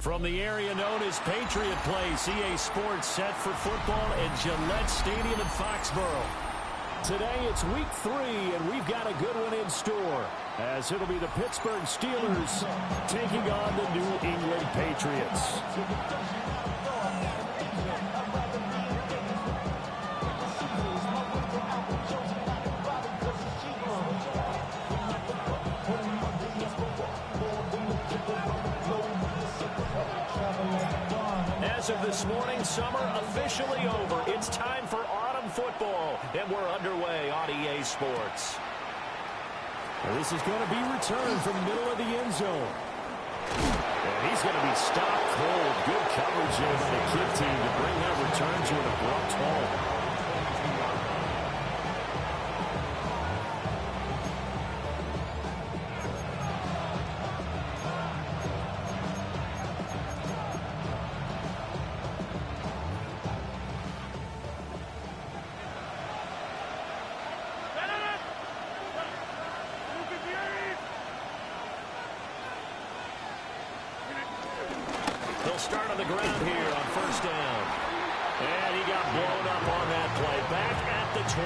From the area known as Patriot Place, EA Sports set for football at Gillette Stadium in Foxborough. Today it's week 3, and we've got a good one in store, as it'll be the Pittsburgh Steelers taking on the New England Patriots. As of this morning, summer officially over. It's time for autumn football, and we're underway on EA Sports. Well, this is going to be returned from the middle of the end zone. And he's going to be stopped cold. Good coverage there by the kick team to bring that return to an abrupt halt. They'll start on the ground here on first down. And he got blown up on that play. Back at the 20.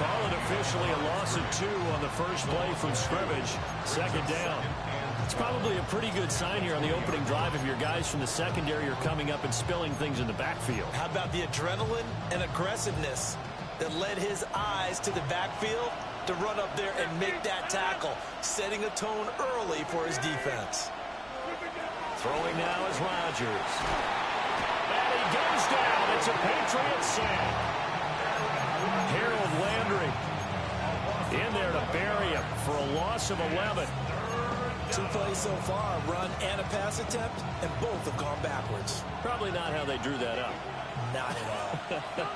Call it officially a loss of 2 on the first play from scrimmage. Second down. It's probably a pretty good sign here on the opening drive if your guys from the secondary are coming up and spilling things in the backfield. How about the adrenaline and aggressiveness that led his eyes to the backfield to run up there and make that tackle, setting a tone early for his defense. Throwing now is Rodgers. And he goes down. It's a Patriot sack. Harold Landry in there to bury him for a loss of 11. 2 plays so far, run and a pass attempt, and both have gone backwards. Probably not how they drew that up. Not at all.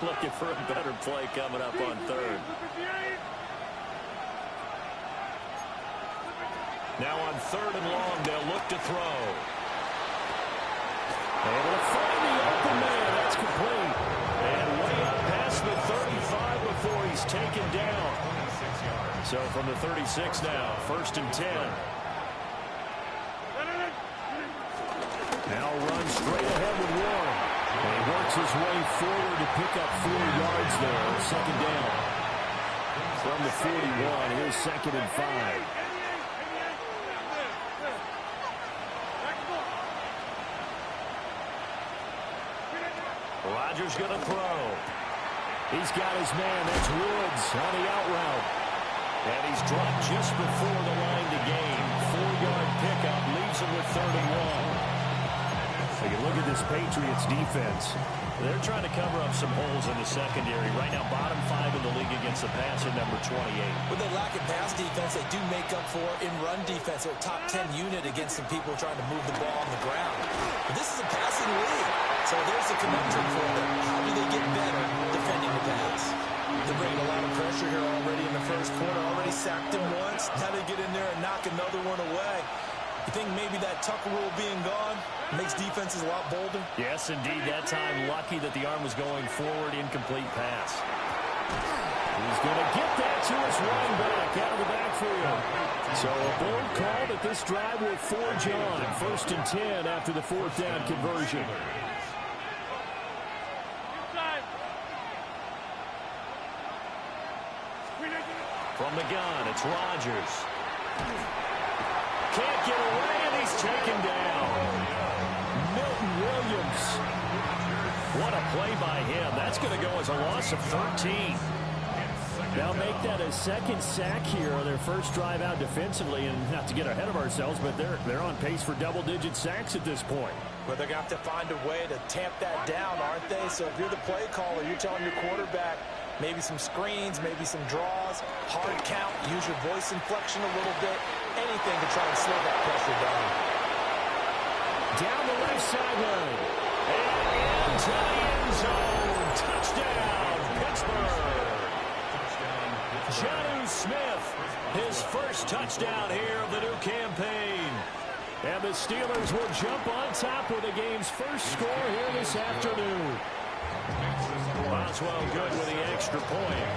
Looking for a better play coming up on third. Now on 3rd and long, they'll look to throw. Able to find the open man. That's complete. And way up past the 35 before he's taken down. So from the 36 now, 1st and 10. Now runs straight ahead with Warren. And he works his way forward to pick up 4 yards there. 2nd down. From the 41, here's 2nd and 5. Rodgers going to throw. He's got his man. That's Woods on the out route. And he's dropped just before the line to gain. 4-yard pickup leaves him with 3rd and 1. Take a look at this Patriots defense. They're trying to cover up some holes in the secondary. Right now, bottom 5 in the league against the pass at number 28. With the lack of pass defense, they do make up for in run defense. They're a top 10 unit against some people trying to move the ball on the ground. But this is a passing league. So there's the conundrum for them. How do they get better defending the pass? They're bringing a lot of pressure here already in the first quarter. Already sacked him once. Now they get in there and knock another one away. You think maybe that Tucker rule being gone makes defenses a lot bolder? Yes, indeed. That time, lucky that the arm was going forward. Incomplete pass. He's going to get that to his running back out of the backfield. So a bold call that this drive will forge on. 1st and 10 after the 4th down conversion. From the gun, it's Rodgers. Can't get away, and he's taken down. Milton Williams. What a play by him. That's going to go as a loss of 13. They'll make that a 2nd sack here on their first drive out defensively. And not to get ahead of ourselves, but they're on pace for double-digit sacks at this point. Well, they're going to have to find a way to tamp that down, aren't they? So if you're the play caller, you're telling your quarterback, maybe some screens, maybe some draws, hard count, use your voice inflection a little bit, anything to try and slow that pressure down. Down the left sideline. And into the end zone. Touchdown, Pittsburgh. Jonnu Smith, his first touchdown here of the new campaign. And the Steelers will jump on top with the game's first score here this afternoon. Boswell good with the extra point.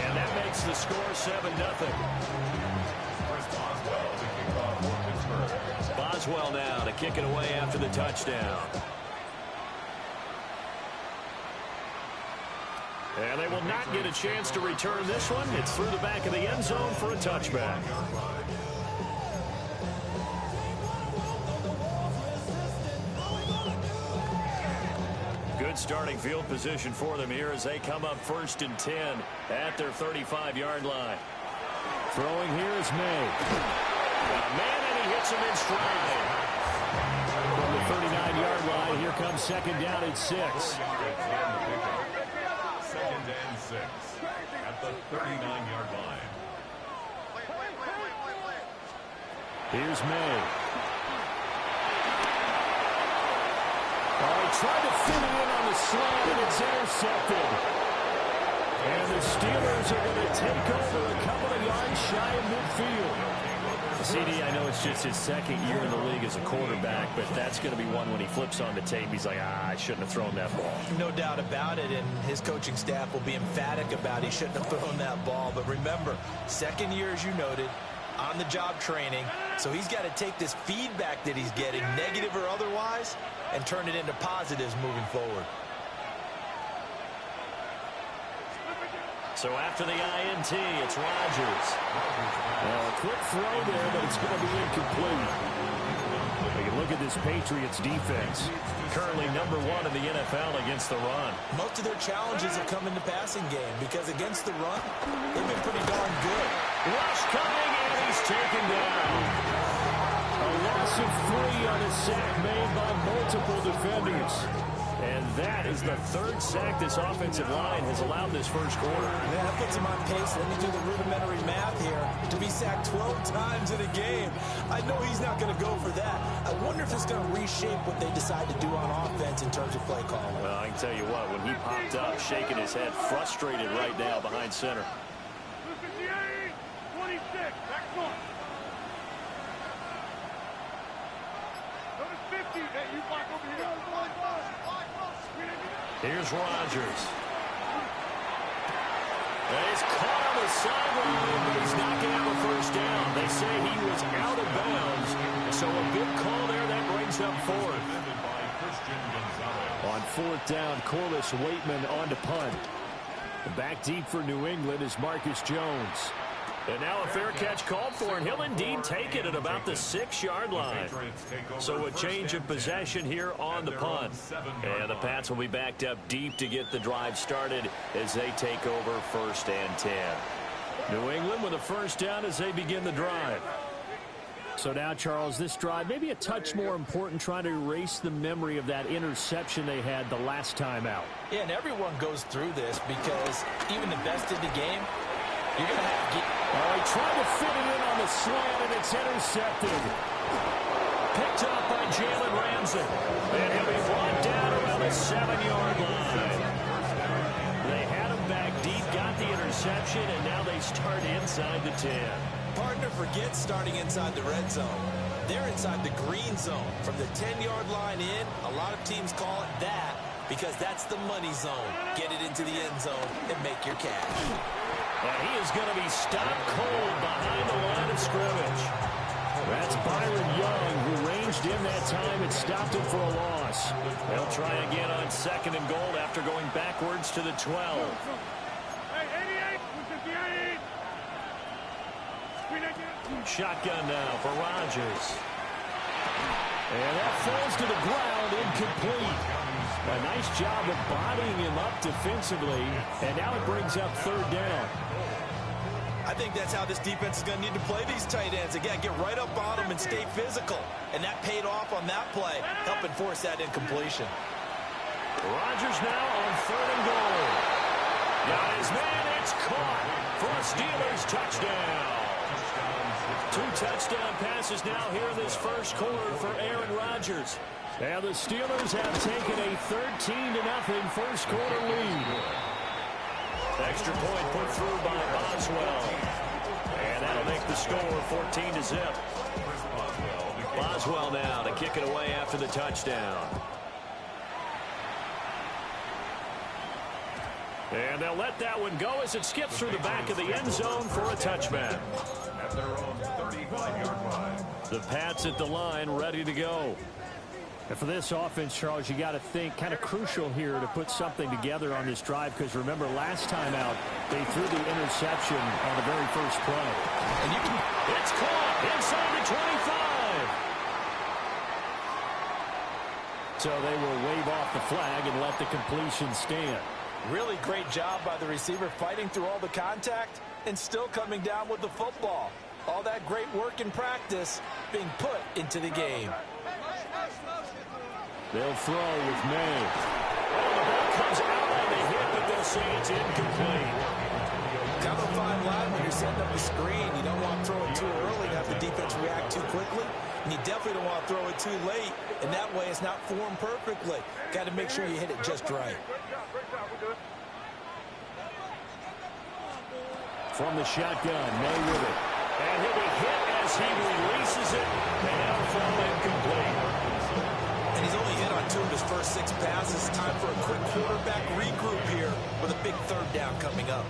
And that makes the score 7-0. Boswell now to kick it away after the touchdown. And they will not get a chance to return this one. It's through the back of the end zone for a touchback. Good starting field position for them here as they come up 1st and 10 at their 35-yard line. Throwing here is May. Got a man, and he hits him in stride. From the 39-yard line, here comes 2nd down and 6. 2nd and 6 at the 39-yard line. Here's May. Oh, he tried to fit it in on the slant, and it's intercepted. And the Steelers are going to take over a couple of yards shy of midfield. CD, I know it's just his 2nd year in the league as a quarterback, but that's going to be one when he flips on the tape. He's like, I shouldn't have thrown that ball. No doubt about it, and his coaching staff will be emphatic about he shouldn't have thrown that ball. But remember, 2nd year, as you noted, on-the-job training, so he's got to take this feedback that he's getting, negative or otherwise, and turn it into positives moving forward. So after the INT, it's Rodgers. A quick throw there, but it's going to be incomplete. We can look at this Patriots defense. Currently number 1 in the NFL against the run. Most of their challenges have come in the passing game because against the run, they've been pretty darn good. Rush coming, and he's taken down. A loss of 3 on a sack made by multiple defenders. And that is the 3rd sack this offensive line has allowed this first quarter. Yeah, that puts him on pace. Let me do the rudimentary math here. To be sacked 12 times in a game, I know he's not going to go for that. I wonder if it's going to reshape what they decide to do on offense in terms of play calling. Well, I can tell you what, when he popped up, shaking his head, frustrated right now behind center. 26, next one. Number 50, hey, you block over here. Here's Rodgers. And he's caught on the sideline, but he's not going to have a first down. They say he was out of bounds. So a good call there that brings up 4th. On 4th down, Corliss Waitman on to punt. Back deep for New England is Marcus Jones. And now a fair catch called for, and he'll indeed take it at about the 6-yard line. So a change of possession here on the punt. And the Pats will be backed up deep to get the drive started as they take over 1st and 10. New England with a first down as they begin the drive. So now, Charles, this drive maybe a touch more important, trying to erase the memory of that interception they had the last time out. Yeah, and everyone goes through this because even the best in the game, you're going to have to get... Oh, he tried to fit it in on the slant, and it's intercepted. Picked up by Jalen Ramsey. And he'll be brought down around the 7-yard line. They had him back deep, got the interception, and now they start inside the 10. Partner forgets starting inside the red zone. They're inside the green zone. From the 10-yard line in, a lot of teams call it that because that's the money zone. Get it into the end zone and make your cash. And he is going to be stopped cold behind the line of scrimmage. That's Byron Young, who ranged in that time and stopped him for a loss. They'll try again on 2nd and goal after going backwards to the 12. Hey, 88, Shotgun now for Rodgers. And that falls to the ground, incomplete. A nice job of bodying him up defensively, and now it brings up 3rd down. I think that's how this defense is going to need to play these tight ends. Again, get right up on them and stay physical. And that paid off on that play, helping force that incompletion. Rodgers now on 3rd and goal. Got his man, it's caught for a Steelers touchdown. 2 touchdown passes now here in this first quarter for Aaron Rodgers. And the Steelers have taken a 13-0 first quarter lead. Extra point put through by Boswell. And that'll make the score 14-0. Boswell now to kick it away after the touchdown. And they'll let that one go as it skips through the back of the end zone for a touchback. At their own 35-yard line. The Pats at the line, ready to go. And for this offense, Charles, you got to think kind of crucial here to put something together on this drive, because remember last time out they threw the interception on the very first play. And it's caught inside the 25. So they will wave off the flag and let the completion stand. Really great job by the receiver fighting through all the contact and still coming down with the football. All that great work in practice being put into the game. They'll throw with May. Oh, the ball comes out on the hit, but they'll say it's incomplete. Cover 5 line when you're setting up the screen. You don't want to throw it too early to have the defense react too quickly. And you definitely don't want to throw it too late. And that way it's not formed perfectly. Got to make sure you hit it just right. From the shotgun, May with it. And he'll be hit as he releases it. And it'll fall incomplete. And he's only hit on 2 of his first 6 passes. Time for a quick quarterback regroup here with a big 3rd down coming up.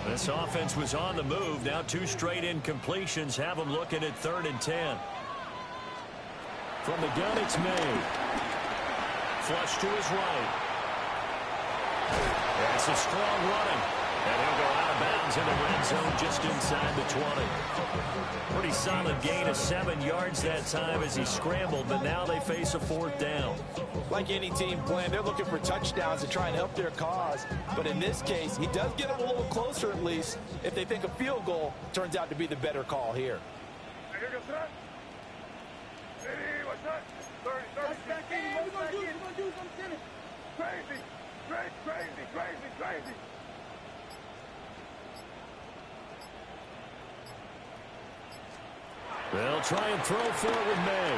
This offense was on the move. Now 2 straight incompletions have them looking at 3rd and 10. From the gun, it's May. Flush to his right. That's a strong running. And he'll go out of bounds in the red zone just inside the 20. Pretty solid gain of 7 yards that time as he scrambled, but now they face a 4th down. Like any team plan, they're looking for touchdowns to try and help their cause. But in this case, he does get them a little closer at least if they think a field goal turns out to be the better call here. Crazy. They'll try and throw for it with May.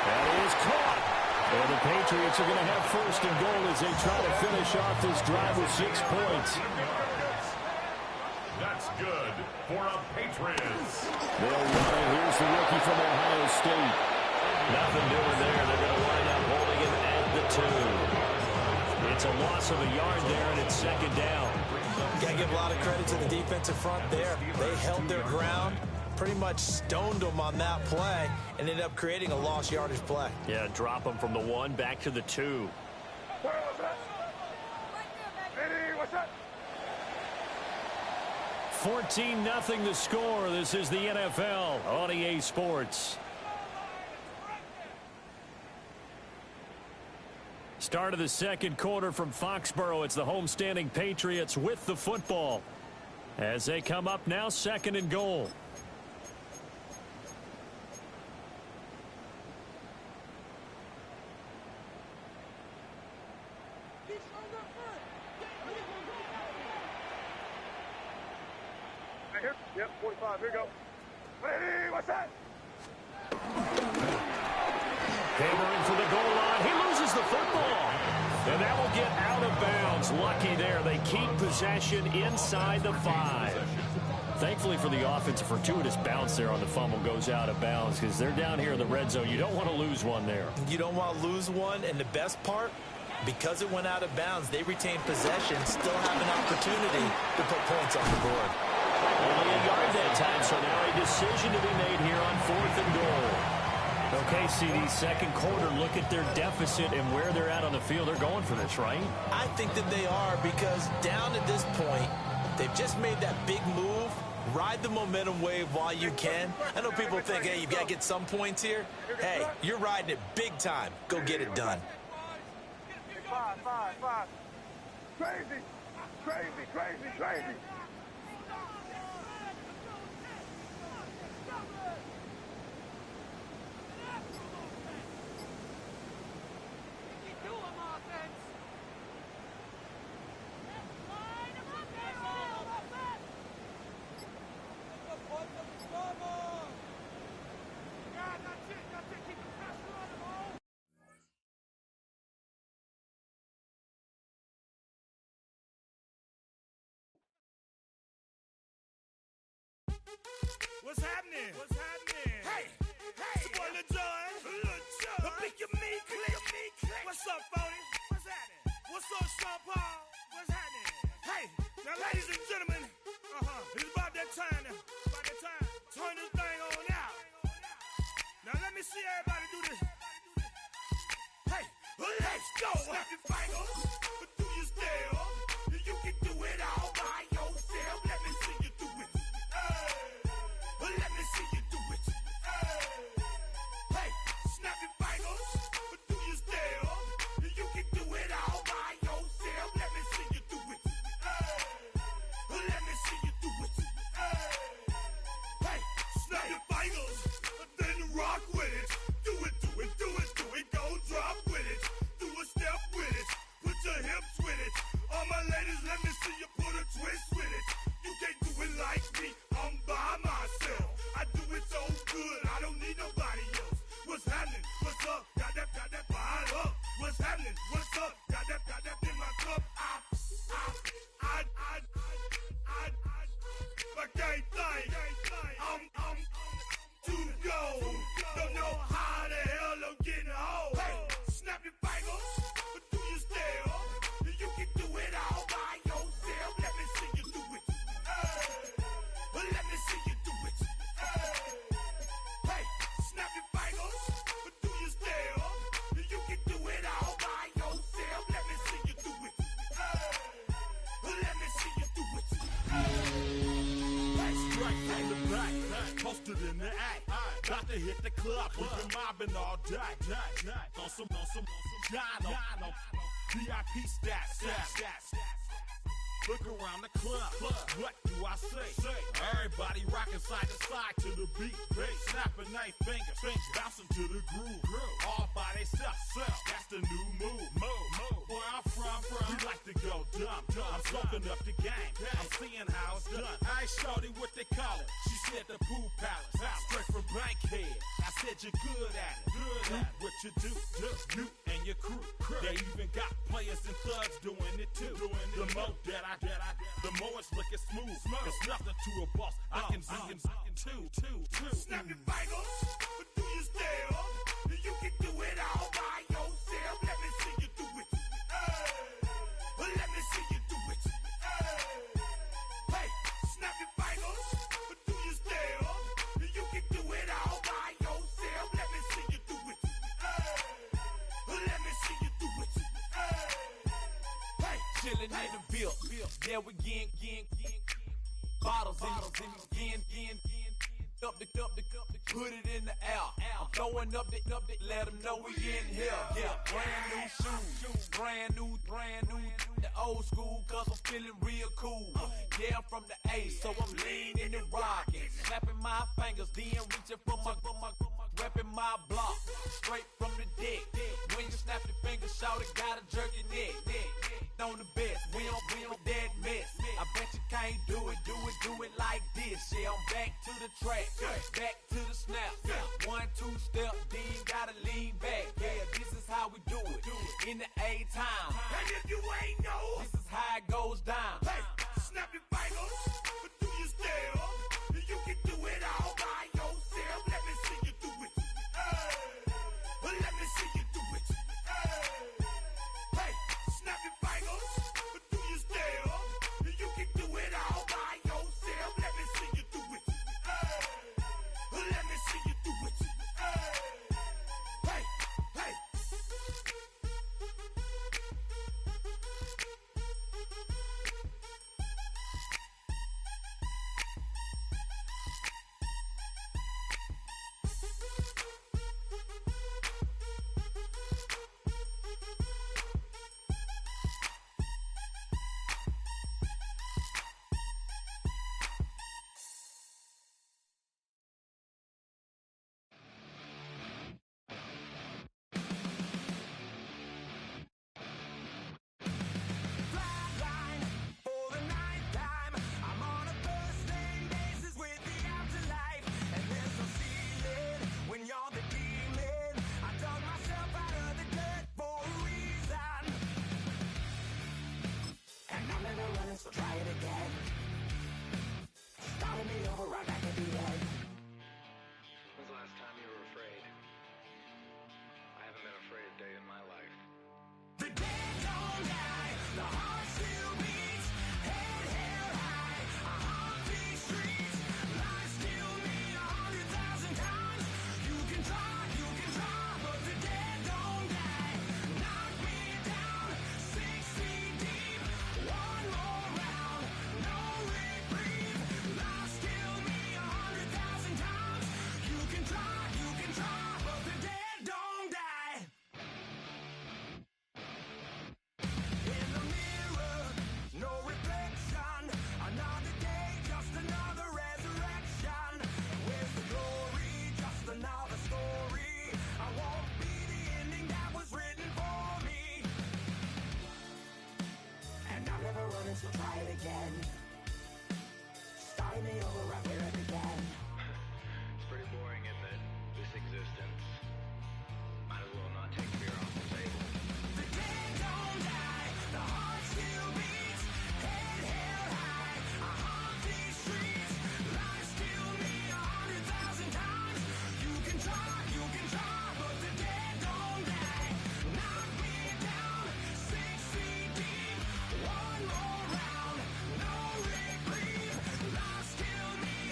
That is caught. And the Patriots are going to have 1st and goal as they try to finish off this drive with 6 points. That's good for a Patriots. They'll run it. Here's the rookie from Ohio State. Nothing doing there. They're going to wind up holding him at the 2. It's a loss of a yard there, and it's 2nd down. Got to give a lot of credit to the defensive front there. They held their ground, pretty much stoned them on that play, and ended up creating a lost yardage play. Yeah, drop them from the 1 back to the 2. 14-0 the score. This is the NFL on EA Sports. Start of the 2nd quarter from Foxborough. It's the homestanding Patriots with the football as they come up now 2nd and goal. Yep, 45. Here we go. Ready, what's that? Hammering for the goal line. He loses the football. And that will get out of bounds. Lucky there. They keep possession inside the 5. Thankfully for the offense, a fortuitous bounce there on the fumble goes out of bounds because they're down here in the red zone. You don't want to lose one there. You don't want to lose one, and the best part, because it went out of bounds, they retain possession, still have an opportunity to put points on the board. Only a yard that time, so now a decision to be made here on 4th and goal. Okay, CD, 2nd quarter, look at their deficit and where they're at on the field. They're going for this, right? I think that they are, because down at this point, they've just made that big move. Ride the momentum wave while you can. I know people think, hey, you've got to get some points here. Hey, you're riding it big time. Go get it done. 5. Crazy. What's happening? Hey, it's your boy Lil Jon. Click your me, click. What's up, Phony? What's happening? What's up, Sean Paul? What's happening? Hey, now ladies and gentlemen, it's about that time now. About that time. Turn this thing on out. Now let me see everybody do this. Hey, let's go. Snap your fingers, but do you still? You can do it all by yourself. Let me see you do it. Let me see you do it. Hey, snap your fingers, but do you still? You can do it all by yourself. Let me see you do it. Let me see you do it. Hey, snap your fingers, then rock with it. Do it, do it, do it, do it. Go drop with it. Do a step with it. Put your hips with it. All my ladies, let me see you put a twist with it. You can't do it like me. I'm by myself. I do it so good. I don't need nobody else. What's happening? What's up? Got that fire up. What's happening? What's up? Got that in my cup. I can't think. I'm too go. Don't know how the hell I'm getting home. Hey, snap your fingers, but do you still? You can do it all by yourself. Let me see you do it. Let me see you do it. Hey, snap your fingers, but do you still? You can do it all by yourself. Let me see you do it. Let me see you do it. Straight from the back, posted in the act. Got to hit the club, we've been mobbing all day. On some Jono, VIP stats. Look around the club, what do I say? Everybody rocking side to side to the beat. Snapping their fingers, bouncing to the groove. All by themselves, that's the new move. Where I'm from, we like to go dumb. I'm soaking up the game, I'm seeing how it's done. I ain't shorty what they call it. She said the pool palace, straight from Bankhead. I said you're good at it. Do what you do, you and your crew. They even got players and thugs doing it too. The more that the more it's looking smooth. It's nothing to a boss. I can see him too. Snap your fingers, but do you still? You can do it all by yourself. Let me see you do it. Let me see you do it. Hey, snap your fingers, but do you still? You can do it all by yourself. Let me see you do it. Let me see you do it. Hey, Chillin' in the bill. Yeah, we again. Bottles in again. Up the put it in the air. I'm throwing up the, let them know we in here. Yeah, brand new shoes, brand new. The old school, cause I'm feeling real cool. Yeah, I'm from the A, so I'm leaning and rocking. Snapping my fingers, then reaching for my repping my block. Straight from the deck. When you snap your fingers, shout it, gotta jerk your neck. On the best, we don't that mess. I bet you can't do it like this. Yeah, I'm back to the track, back to the snap. 1, 2 step, then gotta lean back. Yeah, this is how we do it. In the A time. and if you ain't know, This is how it goes down. hey, snap your fingers, but do you still? You can do it all by yourself. Let me see you do it. Let me see you do it. Hey, snap your fingers, but do you still? You can do it all by yourself. Let me see you do it. me over right where it began. It's pretty boring, isn't it? This existence. Might as well not take beer off the table. The dead don't die, the heart still beats, head held high, I haunt these streets. Life still me 100,000 times. You can try, but the dead don't die. Knock me down, 6 feet deep, one more round, no reprieve. Life still me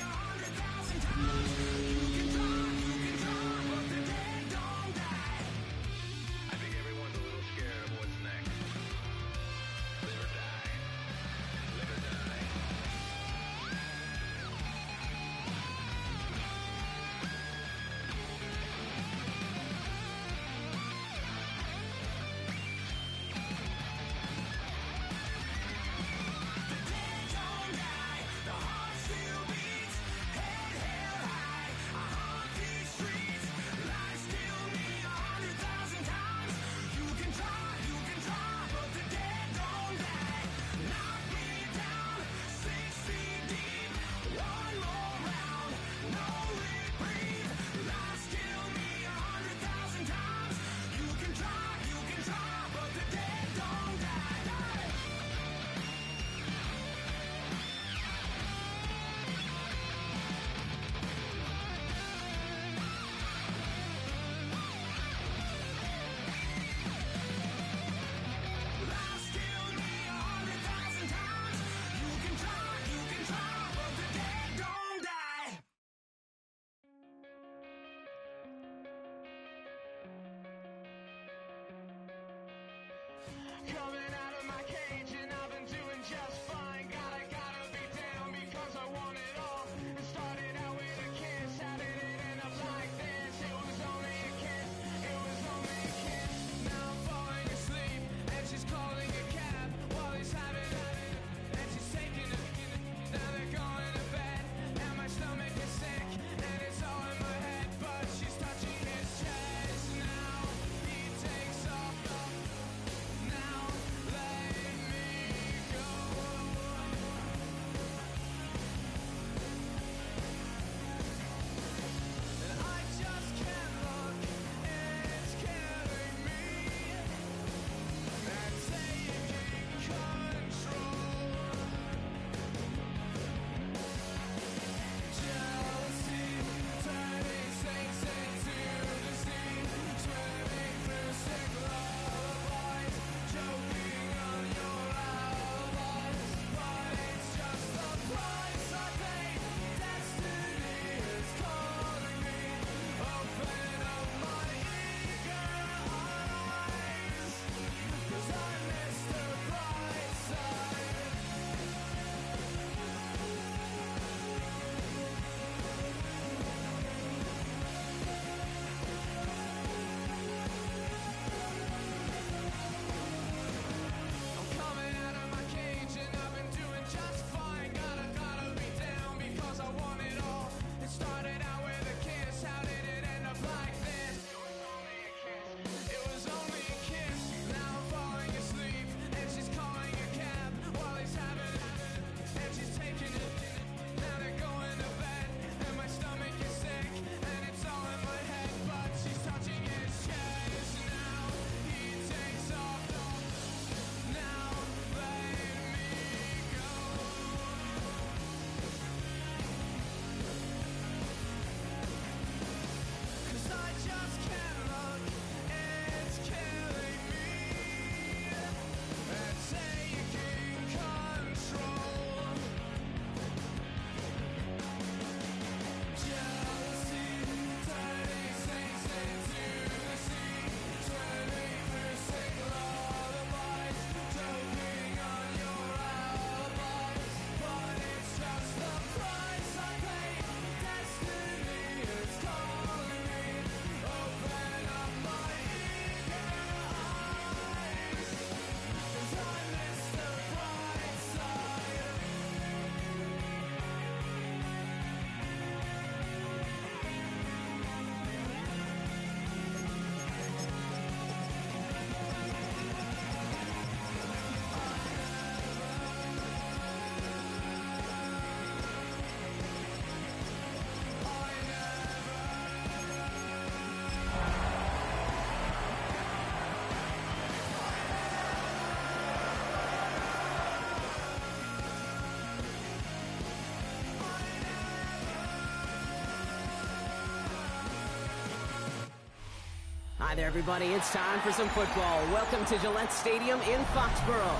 Hi there, everybody. It's time for some football. Welcome to Gillette Stadium in Foxborough.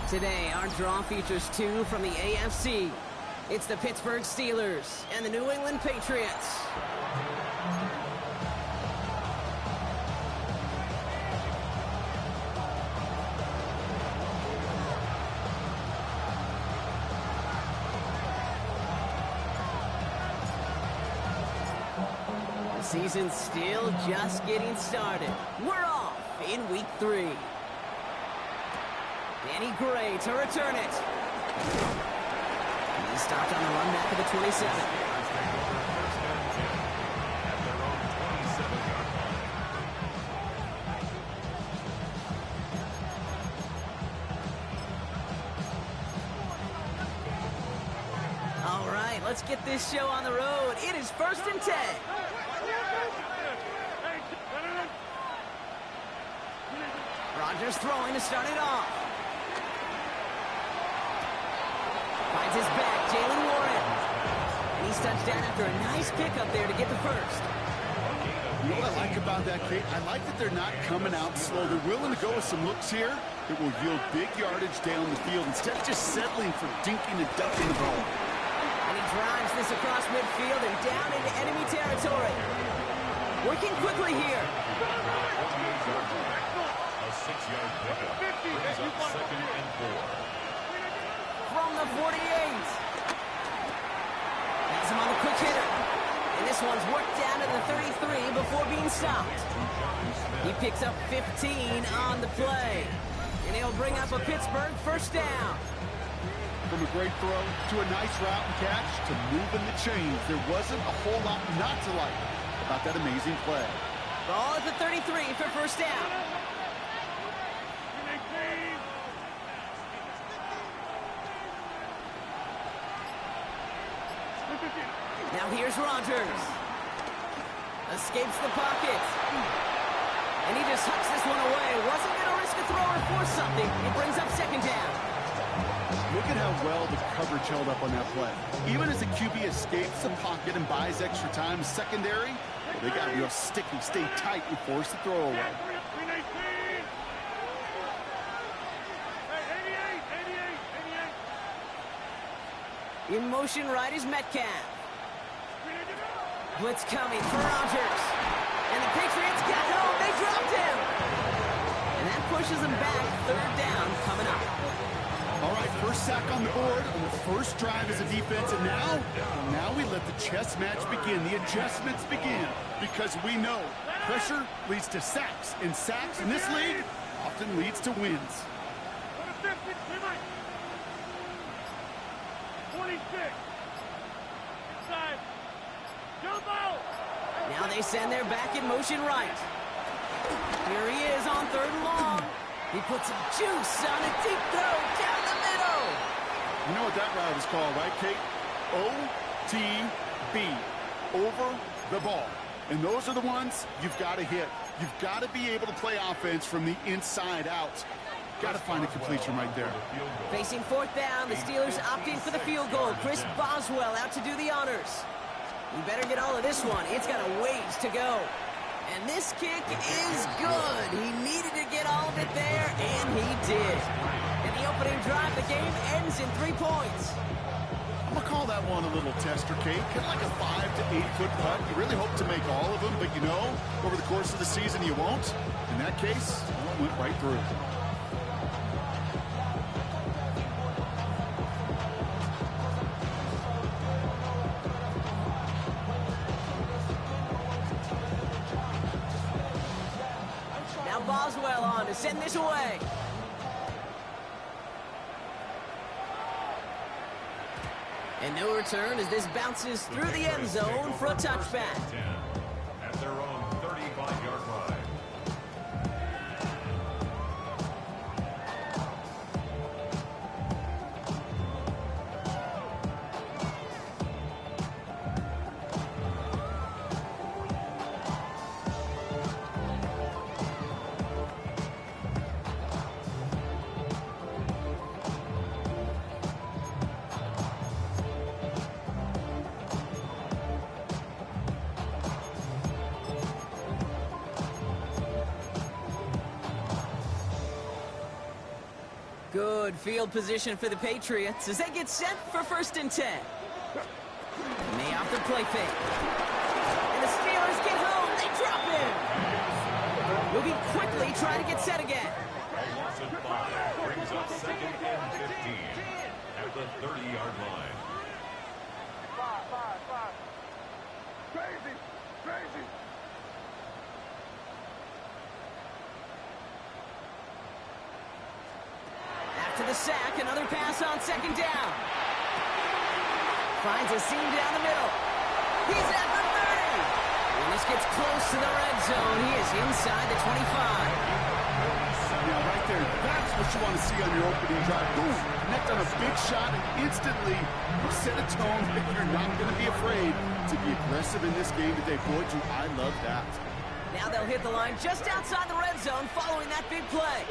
Today, our draw features two from the AFC. It's the Pittsburgh Steelers and the New England Patriots. Season's still just getting started. We're off in week 3. Danny Gray to return it. He stopped on the run back of the 27. All right, let's get this show on the road. It is 1st and 10. Rodgers throwing to start it off. Finds his back, Jalen Warren. And he's touchdown after a nice pickup there to get the first. You know what I like about that, Kate? I like that they're not coming out slow. They're willing to go with some looks here that will yield big yardage down the field instead of just settling for dinking and ducking the ball. And he drives this across midfield and down into enemy territory. Working quickly here. A 6-yard pickup brings up 2nd and 4. From the 48. Has him on the quick hitter. And this one's worked down to the 33 before being stopped. He picks up 15 on the play. And he'll bring up a Pittsburgh first down. From a great throw to a nice route and catch to moving the chains. There wasn't a whole lot not to like about that amazing play. Ball at the 33 for first down. Now here's Rodgers. Escapes the pocket. And he just hucks this one away. Wasn't going to risk a throw or force something. It brings up 2nd down. Look at how well the coverage held up on that play. Even as the QB escapes the pocket and buys extra time, secondary, well, they got real sticky, stay tight, and force the throw away. In motion right is Metcalf. Blitz coming for Rodgers. And the Patriots got home. They dropped him. And that pushes them back. 3rd down coming up. All right, first sack on the board on the first drive as a defense. And now we let the chess match begin. The adjustments begin. Because we know pressure leads to sacks. And sacks in this league often leads to wins. 26. Inside. Jump out. Now they send their back in motion right. Here he is on 3rd and long. He puts some juice on a deep throw down the middle. You know what that route is called, right, Kate? OTB. Over the ball. And those are the ones you've got to hit. You've got to be able to play offense from the inside out. Got to find a completion right there. Facing 4th down, the Steelers opting for the field goal. Chris Boswell out to do the honors. You better get all of this one. It's got a ways to go. And this kick is good. He needed to get all of it there, and he did. In the opening drive, the game ends in 3 points. I'm going to call that one a little tester, Kate. Kind of like a 5 to 8 foot putt. You really hope to make all of them, but you know, over the course of the season, you won't. In that case, it went right through. Boswell on to send this away. And no return as this bounces through the end zone for a touchback. At their own 35-yard line. Good field position for the Patriots as they get set for 1st and 10. May off the play fake. And the Steelers get home. They drop him. Moving quickly, trying to get set again. A loss of 5 brings up 2nd and 15 at the 30-yard line. Five. Crazy. After the sack, another pass on 2nd down. Finds a seam down the middle. He's at the 30. When this gets close to the red zone, he is inside the 25. Now, right there, that's what you want to see on your opening drive. Boom, connect on a big shot, and instantly you set a tone that you're not going to be afraid to be aggressive in this game today. Boy, do I love that. Now they'll hit the line just outside the red zone following that big play.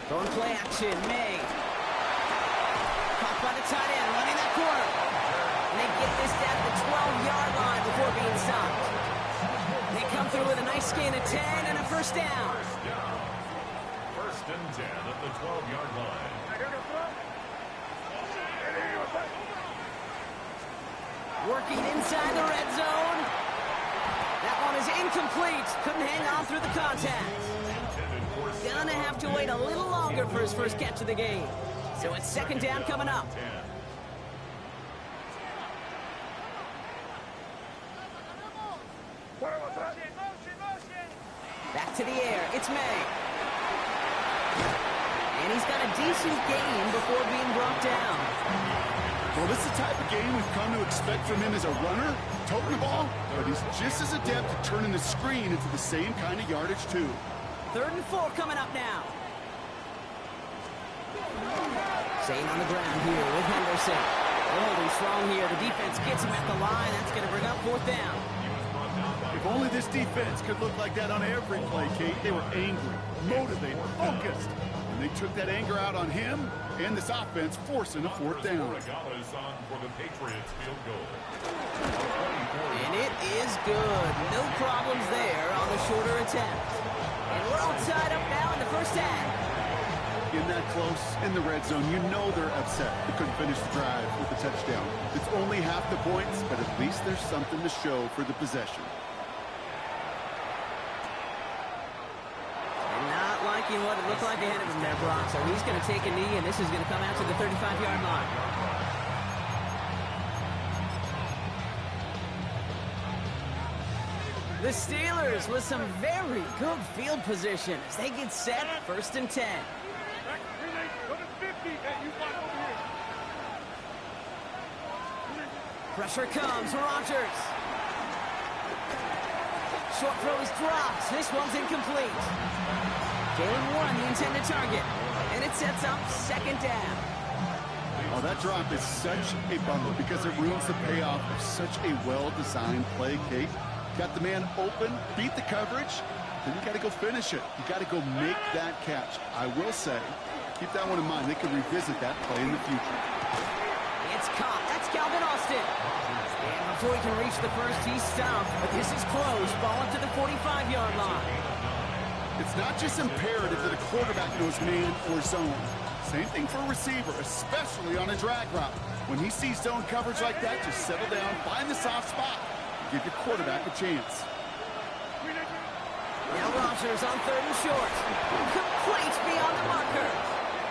Throwing play action, May. Caught by the tight end, running that corner. And they get this down to the 12-yard line before being stopped. They come through with a nice gain of 10 and a 1st down. 1st and 10 at the 12-yard line. Working inside the red zone. That one is incomplete. Couldn't hang on through the contact. Gonna have to wait a little longer for his first catch of the game. So it's 2nd down coming up. Back to the air. It's May. And he's got a decent gain before being brought down. Well, this is the type of game we've come to expect from him as a runner, toting the ball, but he's just as adept at turning the screen into the same kind of yardage, too. 3rd and 4 coming up now. Staying on the ground here with Henderson. Holding strong here. The defense gets him at the line. That's going to bring up 4th down. If only this defense could look like that on every play, Kate. They were angry, motivated, focused. And they took that anger out on him and this offense, forcing a 4th down. On for the Patriots field goal. And it is good. No problems there on the shorter attempt. And we're all tied up now in the 1st half. In that close, in the red zone, you know they're upset. They couldn't finish the drive with the touchdown. It's only half the points, but at least there's something to show for the possession. And not liking what it looked like ahead of him there, Brock. So he's going to take a knee, and this is going to come out to the 35-yard line. The Steelers with some very good field position as they get set 1st and 10. Pressure comes, Rodgers. Short throw is dropped. This one's incomplete. Jalen Warren, the intended target. And it sets up 2nd down. Oh, that drop is such a bummer because it ruins the payoff of such a well-designed play, Kate. Got the man open, beat the coverage, then you got to go finish it. You got to go make that catch. I will say, keep that one in mind. They can revisit that play in the future. It's caught. That's Calvin Austin. And before he can reach the 1st, he's stopped. But this is close. Ball up to the 45-yard line. It's not just imperative that a quarterback knows man or zone. Same thing for a receiver, especially on a drag route. When he sees zone coverage like that, just settle down, find the soft spot. Give your quarterback a chance. Now Rodgers on 3rd and short. Complete beyond the marker.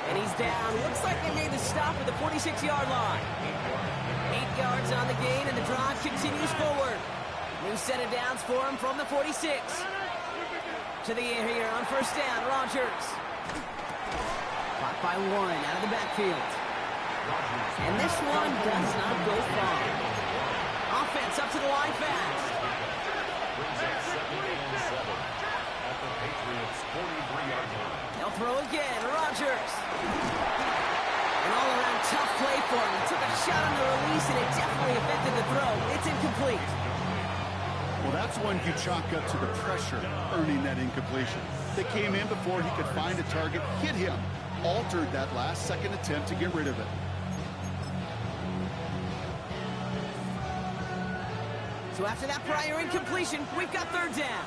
And he's down. Looks like they made the stop at the 46-yard line. 8 yards on the gain, and the drive continues forward. New set of downs for him from the 46. To the air here on 1st down, Rodgers. Caught by Warren out of the backfield. And this one does not go far. Offense up to the line fast. They'll throw again. Rodgers. An all-around tough play for him. He took a shot on the release, and it definitely affected the throw. It's incomplete. Well, that's one you chalk up to the pressure earning that incompletion. They came in before he could find a target, hit him, altered that last-second attempt to get rid of it. So after that prior incompletion, we've got third down.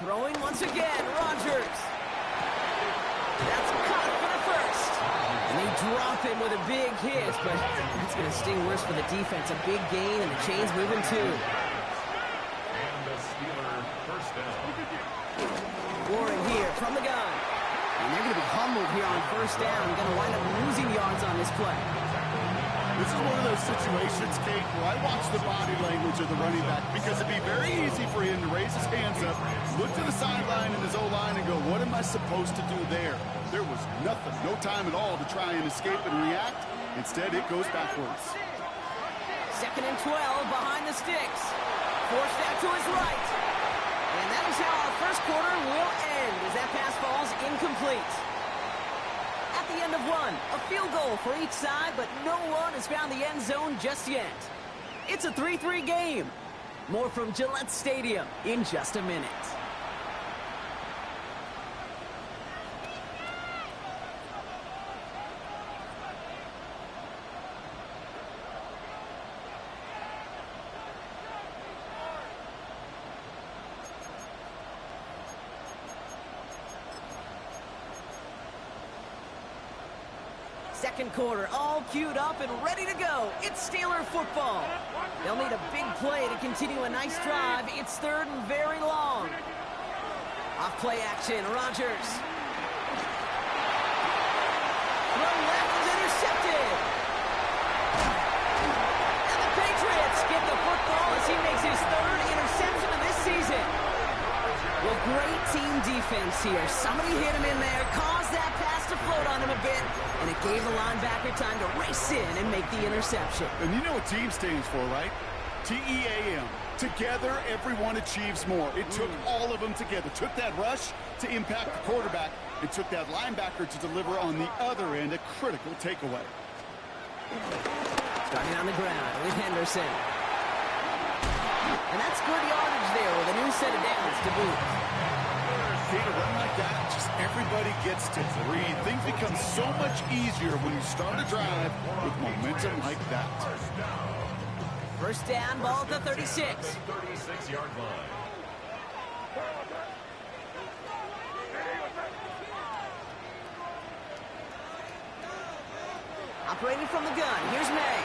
Throwing once again, Rodgers. That's caught for the first. And they drop him with a big hit, but it's going to sting worse for the defense. A big gain, and the chain's moving too. And the Steeler first down. Warren here from the gun. And they're going to be humbled here on first down. Going to wind up losing yards on this play. This is one of those situations, Kate, where I watch the body language of the running back because it'd be very easy for him to raise his hands up, look to the sideline in his O-line and go, what am I supposed to do there? There was nothing, no time at all to try and escape and react. Instead, it goes backwards. 2nd and 12 behind the sticks. Forced out to his right. And that is how our first quarter will end as that pass falls incomplete. At the end of one, a field goal for each side, but no one has found the end zone just yet. It's a 3-3 game. More from Gillette Stadium in just a minute. Second quarter, all queued up and ready to go. It's Steeler football. They'll need a big play to continue a nice drive. It's third and very long. Off play action, Rodgers. Throw left is intercepted. And the Patriots get the football as he makes his third interception of this season. Well, great team defense here. Somebody hit him in there, caused that pass to float on him a bit, and it gave the linebacker time to race in and make the interception. And you know what team stands for, right? T-E-A-M. Together, everyone achieves more. It took all of them together. Took that rush to impact the quarterback. It took that linebacker to deliver on the other end, a critical takeaway. Starting on the ground with Henderson. And that's good yardage there with a new set of downs to boot. Kate, a run like that, just everybody gets to breathe. Things become so much easier when you start a drive with momentum like that. First down, ball at the 36. 36-yard line. Operating from the gun, here's May.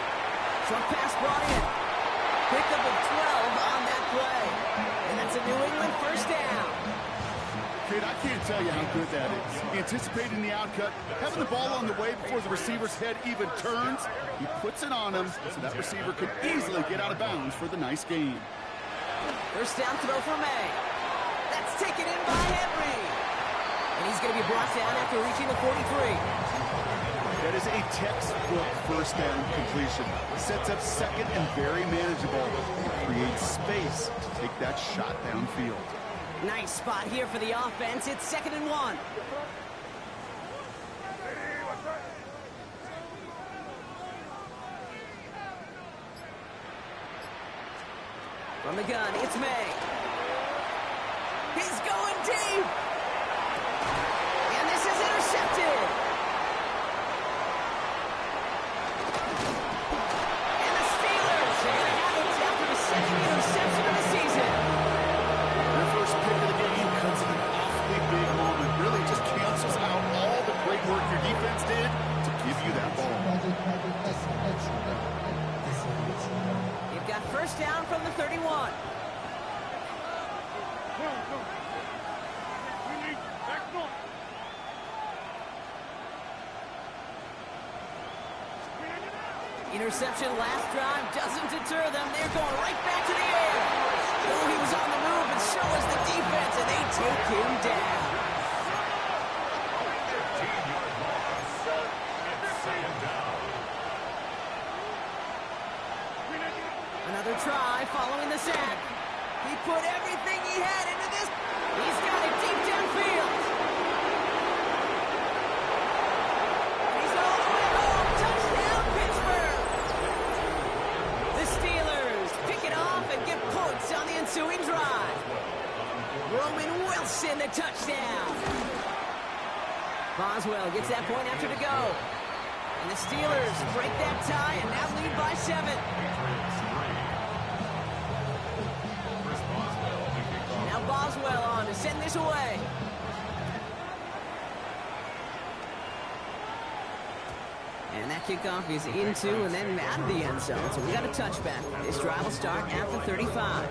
Short pass brought in. Picked up a 12 on that play. And that's a New England first down. Kate, I can't tell you how good that is. Anticipating the outcut, having the ball on the way before the receiver's head even turns, he puts it on him so that receiver could easily get out of bounds for the nice gain. First down throw for May. That's taken in by Henry. And he's going to be brought down after reaching the 43. That is a textbook first down completion. Sets up second and very manageable. Creates space to take that shot downfield. Nice spot here for the offense. It's 2nd and 1. From the gun, it's May. He's going deep. And this is intercepted. And the Steelers are going to have it after the second interception of the season. Their first pick of the game comes in an awfully big moment. Really just cancels out all the great work your defense did to give you that ball. You've got first down from the 31. Interception last drive doesn't deter them. They're going right back to the air. Oh, he was on the move, and so was the defense, and they take him down. 15-yard loss. It's second down. Another try following the sack. He put everything he had into this. He's got it deep downfield. He's all the way home. Touchdown, Pittsburgh. The Steelers pick it off and get points on the ensuing drive. Roman Wilson, the touchdown. Boswell gets that point after to go. And the Steelers break that tie and now lead by 7. Now Boswell on to send this away. And that kickoff is into and then out of the end zone. So we got a touchback. This drive will start at the 35.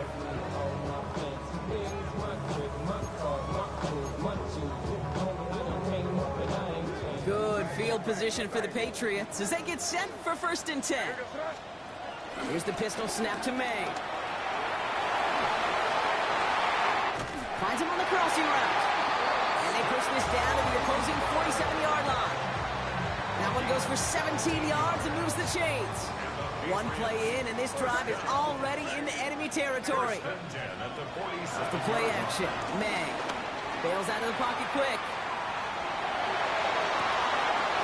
Good field position for the Patriots as they get set for 1st and 10. Here's the pistol snap to May. Finds him on the crossing route. And they push this down to the opposing 47-yard line. That one goes for 17 yards and moves the chains. One play in, and this drive is already into enemy territory. Off the play action, May bails out of the pocket quick.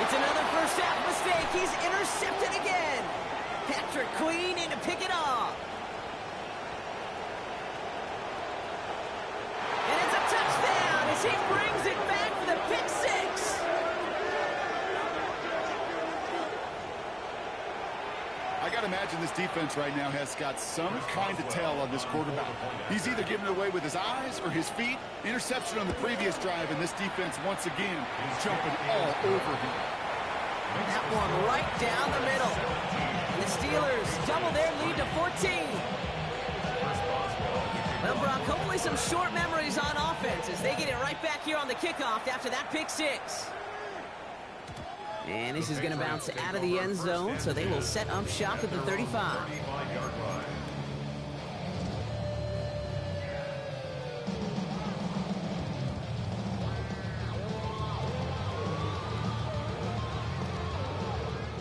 It's another first half mistake. He's intercepted again. Patrick Queen in to pick it off. And it's a touchdown as he brings it back for the pick 6. I got to imagine this defense right now has got some kind of tell on this quarterback. He's either giving it away with his eyes or his feet. Interception on the previous drive, and this defense once again is jumping all over him. That one right down the middle. And the Steelers double their lead to 14. Well, Brock, hopefully some short memories on offense as they get it right back here on the kickoff after that pick 6. And this is going to bounce out of the end zone, so they will set up shop at the 35.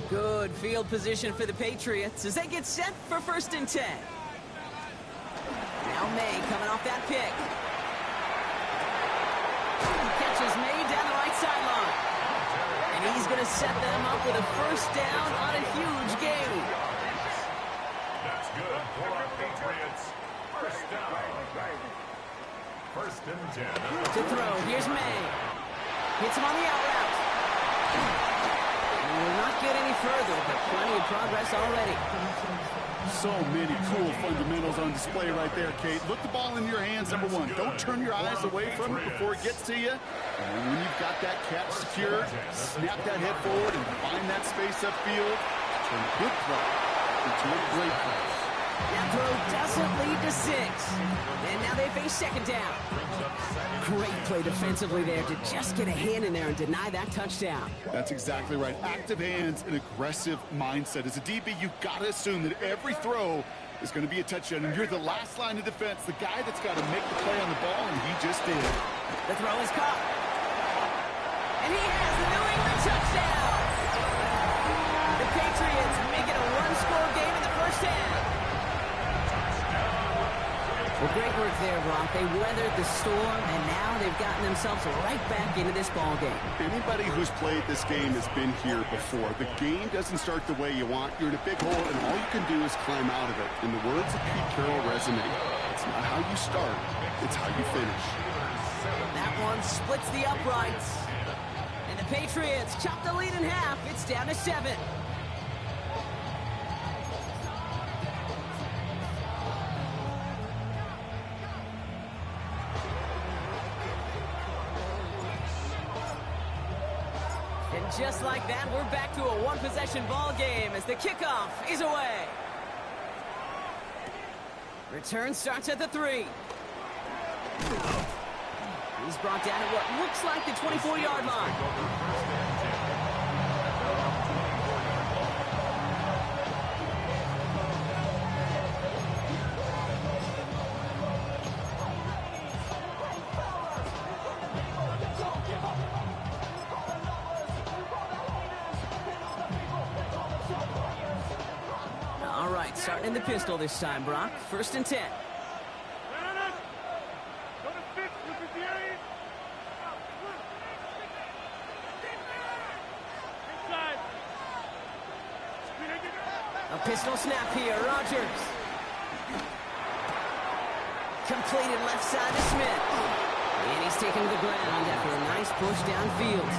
Good field position for the Patriots as they get set for 1st and 10. Now May coming off that pick. Catches May down the right sideline. And he's going to set them up with a first down on a huge gain. That's good for our Patriots. First down. 1st and 10. To throw, here's May. Hits him on the out route. And will not get any further, but plenty of progress already. So many cool fundamentals on display right there, Kate. Look the ball in your hands, number one. Don't turn your eyes away from it before it gets to you. And when you've got that catch secured, snap that head forward and find that space upfield. Turn a good play into a great play. That throw doesn't lead to 6. And now they face 2nd down. Great play defensively there to just get a hand in there and deny that touchdown. That's exactly right. Active hands and aggressive mindset. As a DB, you've got to assume that every throw is going to be a touchdown. And you're the last line of defense, the guy that's got to make the play on the ball, and he just did. The throw is caught. And he has the New England touchdown. The Patriots make it a one-score game in the first half. Well, great work there, Brock. They weathered the storm, and now they've gotten themselves right back into this ball game. Anybody who's played this game has been here before. The game doesn't start the way you want. You're in a big hole, and all you can do is climb out of it. In the words of Pete Carroll resonate, it's not how you start, it's how you finish. That one splits the uprights. And the Patriots chop the lead in half. It's down to 7. Just like that, we're back to a one-possession ball game as the kickoff is away. Return starts at the 3. He's brought down at what looks like the 24-yard line. Starting in the pistol this time, Brock. 1st and 10. A pistol snap here, Rodgers. Completed left side to Smith. And he's taken to the ground after a nice push downfield.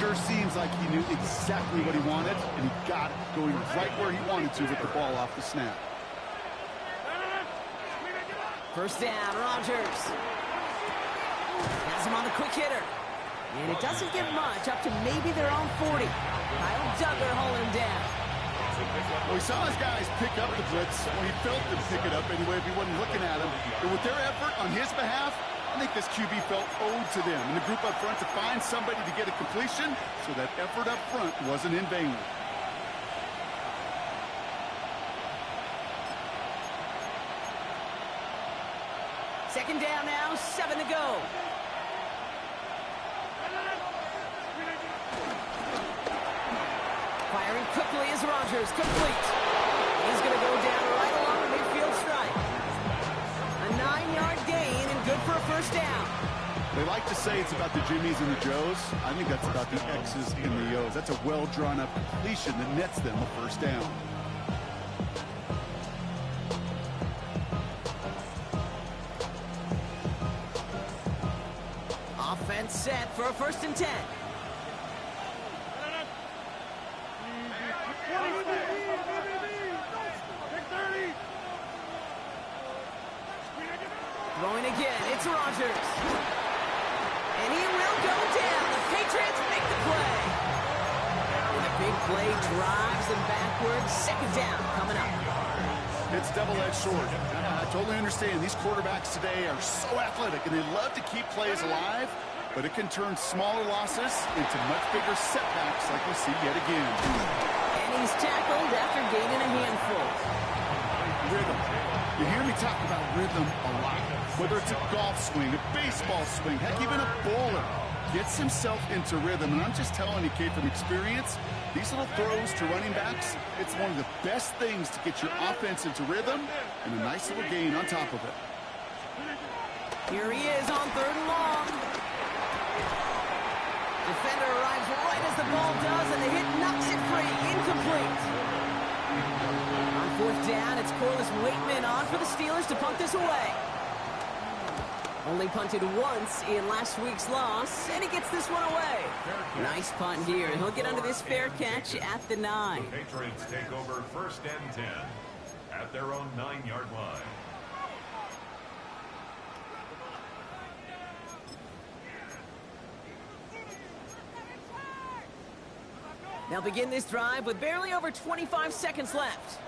sure seems like he knew exactly what he wanted, and he got it, going right where he wanted to with the ball off the snap. First down, Rodgers. Has him on the quick hitter. And it doesn't get much, up to maybe their own 40. Kyle Duggar hauling him down. Well, he saw his guys pick up the blitz. Well, he felt them pick it up anyway if he wasn't looking at him. But with their effort on his behalf, I think this QB felt owed to them and the group up front to find somebody to get a completion, so that effort up front wasn't in vain. Second down now, 7 to go. Firing quickly is Rodgers, complete. He's going to go down right along the midfield stripe. A 9-yard gain and good for a first down. They like to say it's about the Jimmies and the Joes. I think that's about the X's and the O's. That's a well-drawn-up completion that nets them a first down. Offense set for a 1st and 10. Throwing again, it's Rodgers. And he will go down. The Patriots make the play. And the big play drives them backwards. Second down coming up. It's double-edged sword. I totally understand. These quarterbacks today are so athletic, and they love to keep plays alive, but it can turn smaller losses into much bigger setbacks like we see yet again. And he's tackled after gaining a handful. Rhythm. You hear me talk about rhythm a lot. Whether it's a golf swing, a baseball swing, heck, even a bowler gets himself into rhythm. And I'm just telling you, Kate, from experience, these little throws to running backs, it's one of the best things to get your offense into rhythm, and a nice little gain on top of it. Here he is on 3rd and long. Defender arrives right as the ball does, and the hit knocks it free. Incomplete. On 4th down, it's Corliss Waitman on for the Steelers to punt this away. Only punted once in last week's loss, and he gets this one away. Nice punt here. He'll get under this fair catch at the 9. The Patriots take over 1st and 10 at their own 9-yard line. They'll begin this drive with barely over 25 seconds left.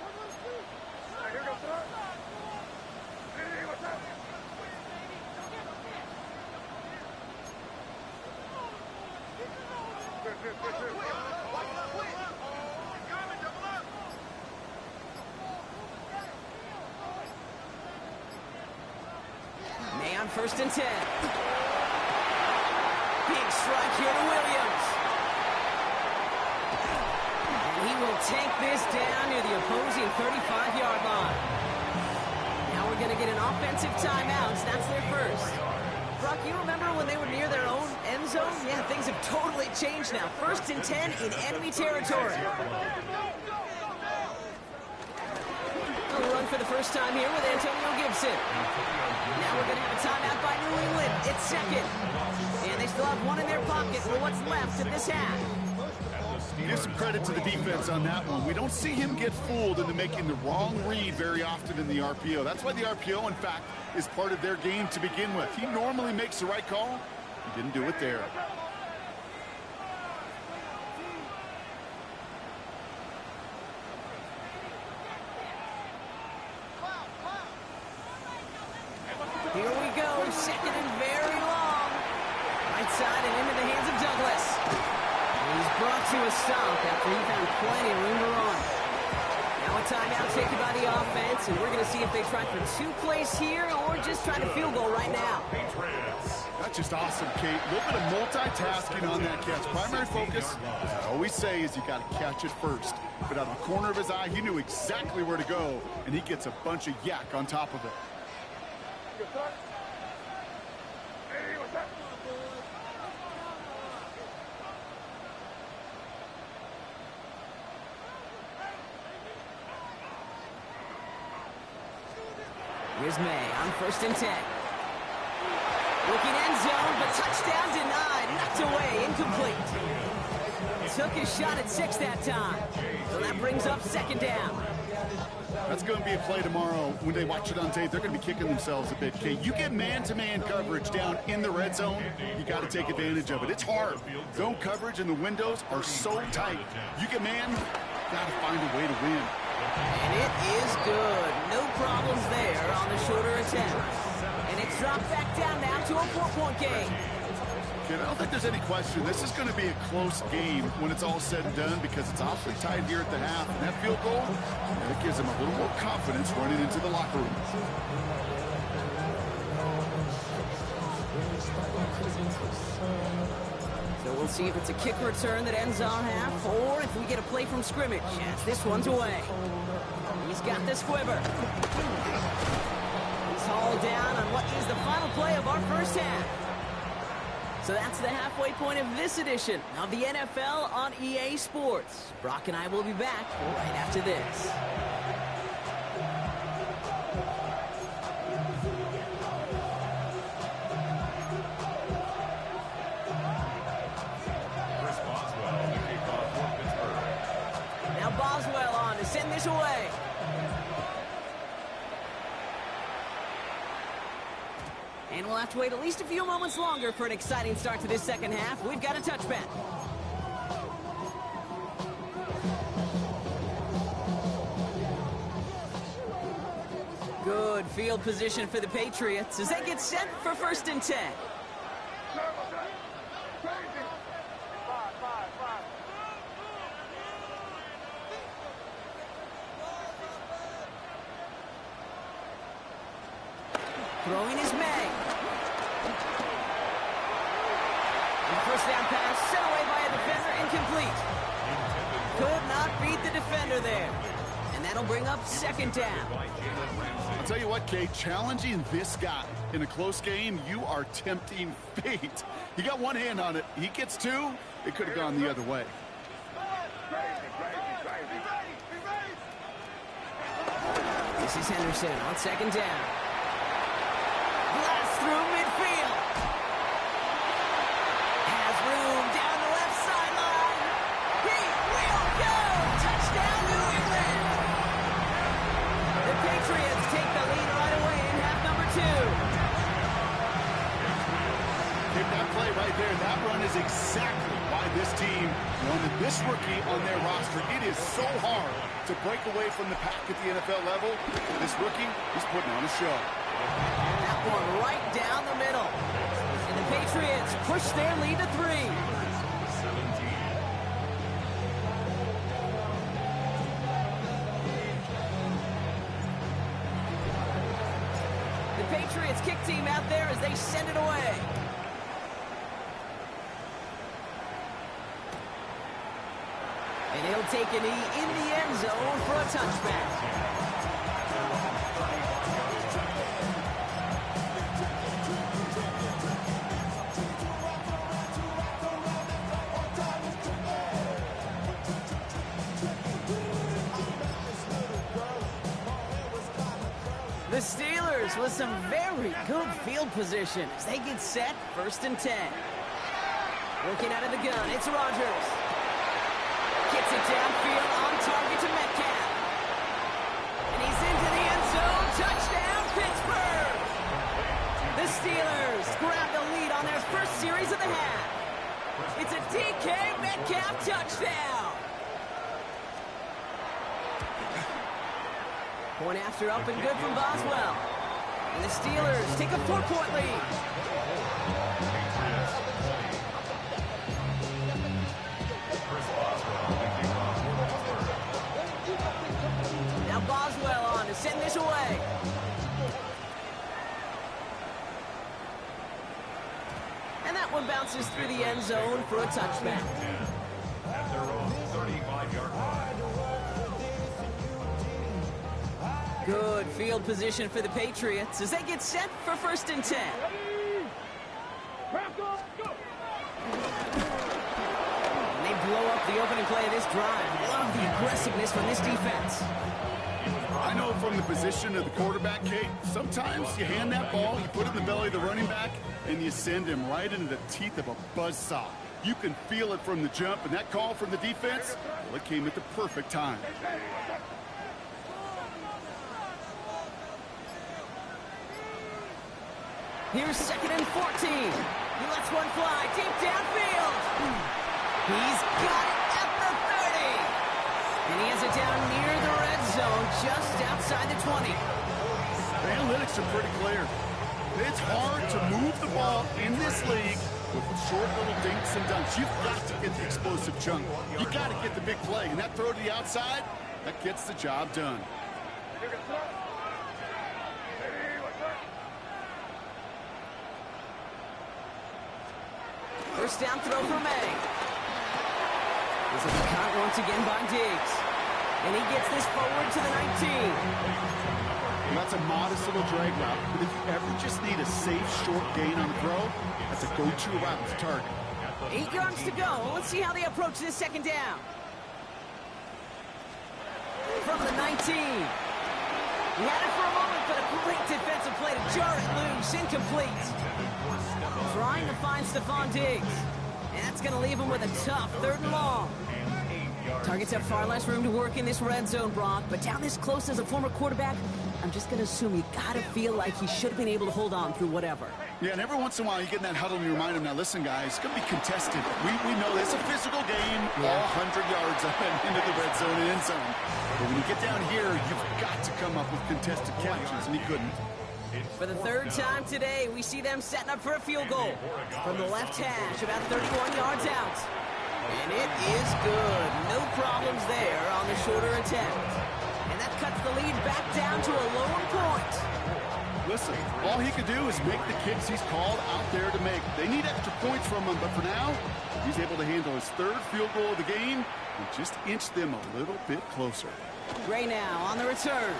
May on 1st and 10. Big strike here to Williams. And he will take this down near the opposing 35-yard line. Now we're going to get an offensive timeout. That's their first. Brock, you remember when they were near their own end zone? Yeah, things have totally changed now. 1st and 10 in enemy territory. He'll run for the first time here with Antonio Gibson. Now we're going to have a timeout by New England. It's 2nd. And they still have one in their pocket for what's left of this half. Give some credit to the defense on that one. We don't see him get fooled into making the wrong read very often in the RPO. That's why the RPO, in fact, is part of their game to begin with. He normally makes the right call. He didn't do it there. Here we go, 2nd and very long. Right side and into the hands of Douglas. And he's brought to a stop after he found plenty of room to run. Now a timeout taken by the offense, and we're going to see if they try for 2 plays here or just try to field goal right now. That's just awesome, Kate. A little bit of multitasking on that catch. Primary focus, as I always say, is you got to catch it first. But out of the corner of his eye, he knew exactly where to go, and he gets a bunch of yak on top of it. Here's May on 1st and 10. Looking end zone, but touchdown denied. Knocked away, incomplete. took his shot at 6 that time. So that brings up 2nd down. That's going to be a play tomorrow. When they watch it on tape, they're going to be kicking themselves a bit. Okay, you get man-to-man coverage down in the red zone, you got to take advantage of it. It's hard. Zone coverage and the windows are so tight. You get man, got to find a way to win. And it is good. No problems there on the shorter attempt. And it's dropped back down now to a 4-point game. Okay, I don't think there's any question. This is going to be a close game when it's all said and done because it's awfully tight here at the half. And that field goal, it gives them a little more confidence running into the locker room. So we'll see if it's a kick return that ends our half or if we get a play from scrimmage as this one's away. He's got the squiver. He's hauled down on what is the final play of our first half. So that's the halfway point of this edition of the NFL on EA Sports. Brock and I will be back right after this. Now Boswell on to send this away. And we'll have to wait at least a few moments longer for an exciting start to this second half. We've got a touchback. Good field position for the Patriots as they get set for 1st and 10. Throwing is May. And the 1st down pass sent away by a defender, incomplete. Could not beat the defender there. And that'll bring up 2nd down. I'll tell you what, Kate, challenging this guy in a close game, you are tempting fate. He got one hand on it. He gets 2, it could have gone the other way. This is Henderson on 2nd down. Blast through midfield. Has room down the left sideline. He will go. Touchdown, New England. The Patriots take the lead right away in half number 2. Take that play right there. That run is exactly why this team wanted this rookie on their roster. It is so hard to break away from the pack at the NFL level. This rookie is putting on a show. That one right down the middle. And the Patriots push their lead to 3. The Patriots kick team out there as they send it away. And he'll take a knee in the end zone for a touchback. The Steelers with some very good field position as they get set 1st and 10. Working out of the gun, it's Rodgers. Gets it downfield on target to Metcalf. And he's into the end zone. Touchdown, Pittsburgh! The Steelers grab the lead on their first series of the half. It's a DK Metcalf touchdown. Point after up and good from Boswell. And the Steelers take a 4-point lead. Now Boswell on to send this away. And that one bounces through the end zone for a touchback. At their own 35-yard line. Good field position for the Patriots as they get set for 1st and 10. And they blow up the opening play of this drive. Love the aggressiveness from this defense. I know from the position of the quarterback, Kate, sometimes you hand that ball, you put it in the belly of the running back, and you send him right into the teeth of a buzzsaw. You can feel it from the jump, and that call from the defense, well, it came at the perfect time. Here's 2nd and 14. He lets one fly deep downfield. He's got it at the 30. And he has it down near the red zone, just outside the 20. The analytics are pretty clear. It's hard to move the ball in this league with short little dinks and dunks. You've got to get the explosive chunk. You got to get the big play. And that throw to the outside, that gets the job done. First down throw for May. This is a count once again by Diggs. And he gets this forward to the 19. Well, that's a modest little drag route. But if you ever just need a safe, short gain on the throw, that's a go-to route to target. 8 yards to go. Let's see how they approach this 2nd down. From the 19. He had it for a moment, but a great defensive play to jar it loose. Incomplete. Trying to find Stephon Diggs. And that's going to leave him with a tough 3rd and long. Targets have far less room to work in this red zone, Brock. But down this close as a former quarterback, I'm just going to assume you got to feel like he should have been able to hold on through whatever. Yeah, and every once in a while you get in that huddle and you remind him, now listen, guys, it's going to be contested. We know it's a physical game, all 100 yards up and into the red zone and end zone. But when you get down here, you've got to come up with contested catches, and he couldn't. For the 3rd time today, we see them setting up for a field goal. From the left hash, about 31 yards out. And it is good. No problems there on the shorter attempt. And that cuts the lead back down to a lone point. Listen, all he could do is make the kicks he's called out there to make. They need extra points from him, but for now, he's able to handle his 3rd field goal of the game and just inch them a little bit closer. Gray now on the return.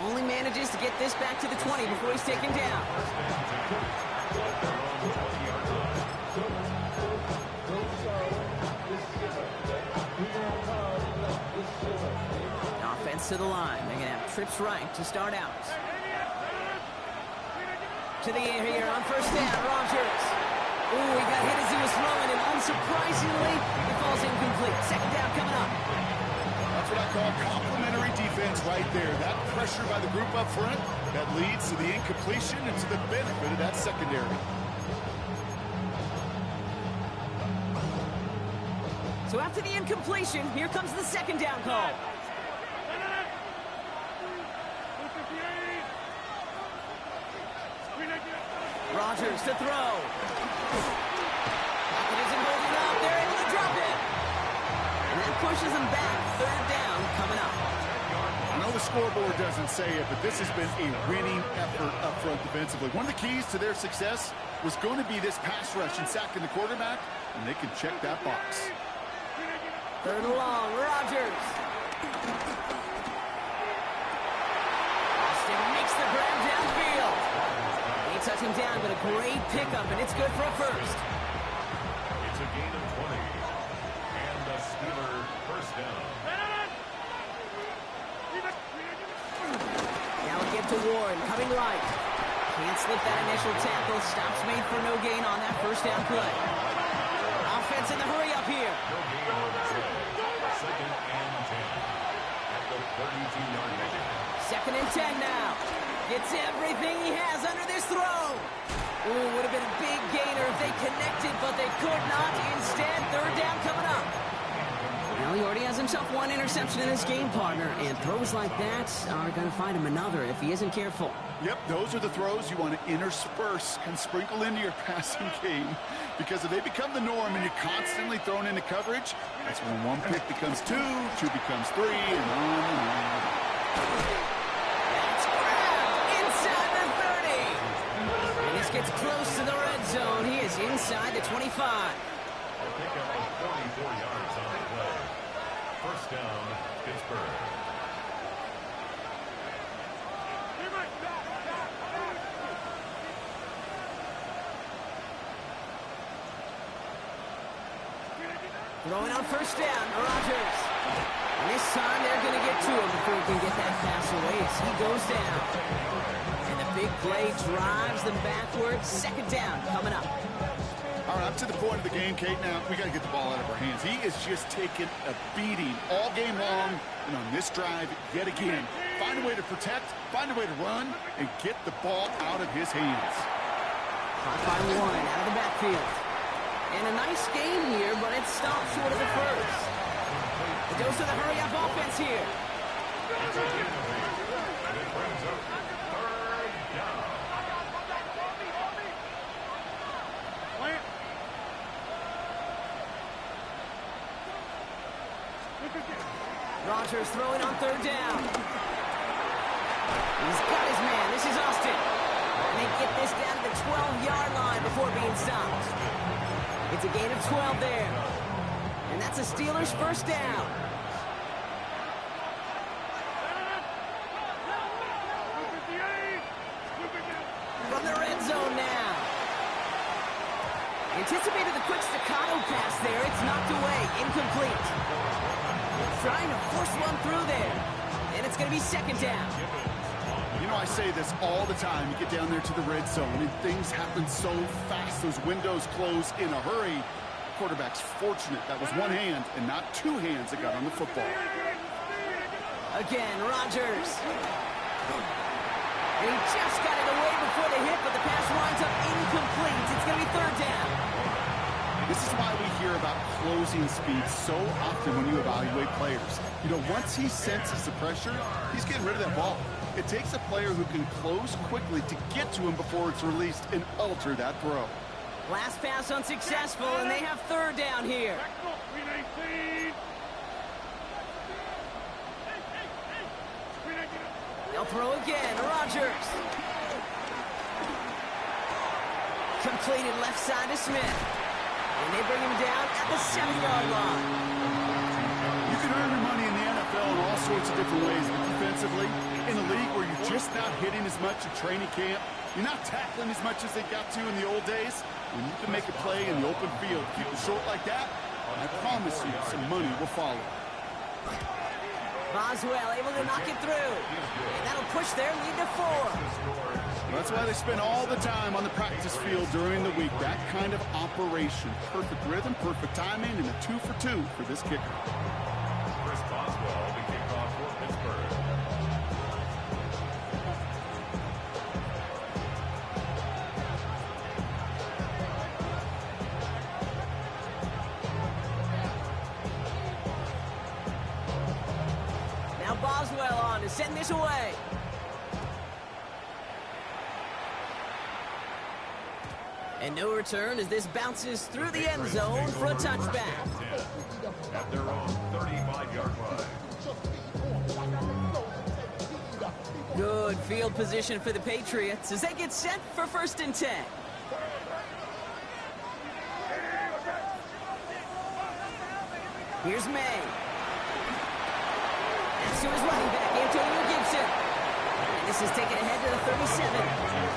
Only manages to get this back to the 20 before he's taken down. Offense to the line. They're going to have trips right to start out. To the air here on 1st down, Rodgers. Ooh, he got hit as he was throwing, and unsurprisingly, it falls incomplete. 2nd down coming up. That's what I call complementary defense right there. That pressure by the group up front, that leads to the incompletion and to the benefit of that secondary. So after the incompletion, here comes the 2nd down call. Rodgers to throw. It isn't holding up. They're able to drop it. And that pushes them back. 3rd down coming up. I know the scoreboard doesn't say it, but this has been a winning effort up front defensively. One of the keys to their success was going to be this pass rush and sacking the quarterback, and they can check that box. 3rd and long, Rodgers. Austin makes the grab downfield. They touch him down, but a great pickup, and it's good for a 1st. It's a gain of 20. And the Steeler 1st down. Now a give to Warren, coming right. Can't slip that initial tackle. Stops made for no gain on that 1st down play. Offense in the hurry up here. No gain on the play. 2nd and 10. At the 32-yard line. 2nd and 10 now. Gets everything he has under this throw. Ooh, would have been a big gainer if they connected, but they could not. Instead, 3rd down coming up. Well, he already has himself 1 interception in this game, partner, and throws like that are going to find him another if he isn't careful. Yep, those are the throws you want to intersperse and sprinkle into your passing game, because if they become the norm and you're constantly thrown into coverage, that's when 1 pick becomes 2, 2 becomes 3, and on and on. That's grabbed inside the 30. And this gets close to the red zone. He is inside the 25. They'll pick up 44 yards on the play. 1st down, Pittsburgh. Throwing on 1st down, Rodgers. And this time they're going to get to him before he can get that pass away as he goes down. And the big play drives them backwards. 2nd down coming up. All right, up to the point of the game, Kate. Now, we got to get the ball out of our hands. He is just taking a beating all game long. And on this drive, yet again, find a way to protect, find a way to run, and get the ball out of his hands. Caught by one out of the backfield. And a nice game here, but it stopped short of the first. It goes to the hurry-up offense here. Rodgers throwing on third down. He's got his man. This is Austin. And they get this down to the 12-yard line before being stopped. It's a gain of 12 there. And that's a Steelers first down. From the red zone now. Anticipated the quick staccato pass there. It's knocked away. Incomplete. Trying to force one through there. And it's going to be second down. You know, I say this all the time. You get down there to the red zone, and things happen so fast. Those windows close in a hurry. Quarterback's fortunate. That was one hand and not two hands that got on the football. Again, Rodgers. And he just got it away before the hit, but the pass winds up incomplete. It's going to be third down. This is why we hear about closing speed so often when you evaluate players. You know, once he senses the pressure, he's getting rid of that ball. It takes a player who can close quickly to get to him before it's released and alter that throw. Last pass unsuccessful, and they have third down here. They'll throw again. Rodgers. Completed left side to Smith. And they bring him down at the 7-yard line. You can earn your money in the NFL in all sorts of different ways, but defensively, in a league where you're just not hitting as much at training camp, you're not tackling as much as they got to in the old days, when you can make a play in the open field, keep it short like that, I promise you some money will follow. Boswell able to knock it through. And that'll push their lead to 4. That's why they spend all the time on the practice field during the week. That kind of operation. Perfect rhythm, perfect timing, and a 2 for 2 for this kicker. Chris Boswell, the kickoff for Pittsburgh. Now Boswell on to send this away. And no return as this bounces through the end zone for a touchback. At their own 35-yard line. Good field position for the Patriots as they get set for 1st and 10. Here's May. That's to his running back, Antonio Gibson. And this is taken ahead to the 37.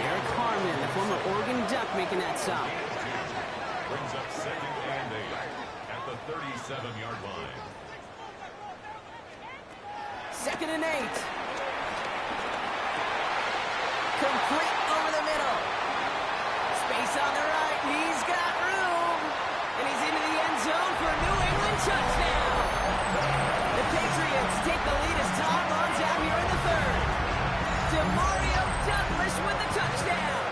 Eric Harmon, the former Oregon Duck, making that stop. Brings up 2nd and 8 at the 37-yard line. 2nd and 8. Complete over the middle. Space on the right. He's got room. And he's into the end zone for a New England touchdown. The Patriots take the lead as Tom runs out here in the 3rd. DeMario Douglas with the touchdown.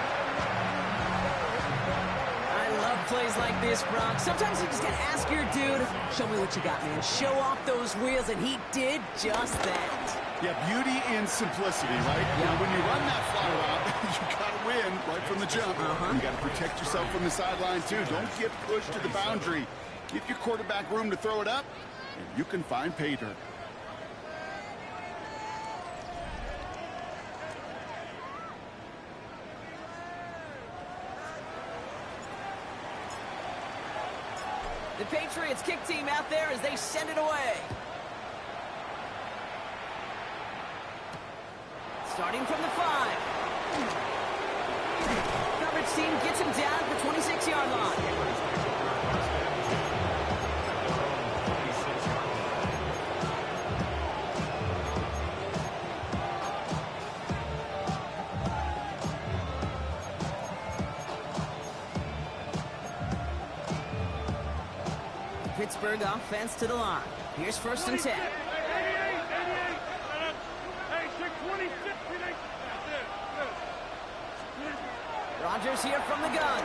I love plays like this, Brock. Sometimes you just got to ask your dude, show me what you got, man. Show off those wheels, and he did just that. Yeah, beauty and simplicity, right? Yep. Now, when you run that fly route, you got to win right from the jump. You got to protect yourself from the sideline, too. Don't get pushed to the boundary. Give your quarterback room to throw it up, and you can find pay dirt. The Patriots kick team out there as they send it away. Starting from the 5. Coverage team gets him down at the 26-yard line. Pittsburgh offense to the line. Here's 1st and 10. Rodgers here from the gun.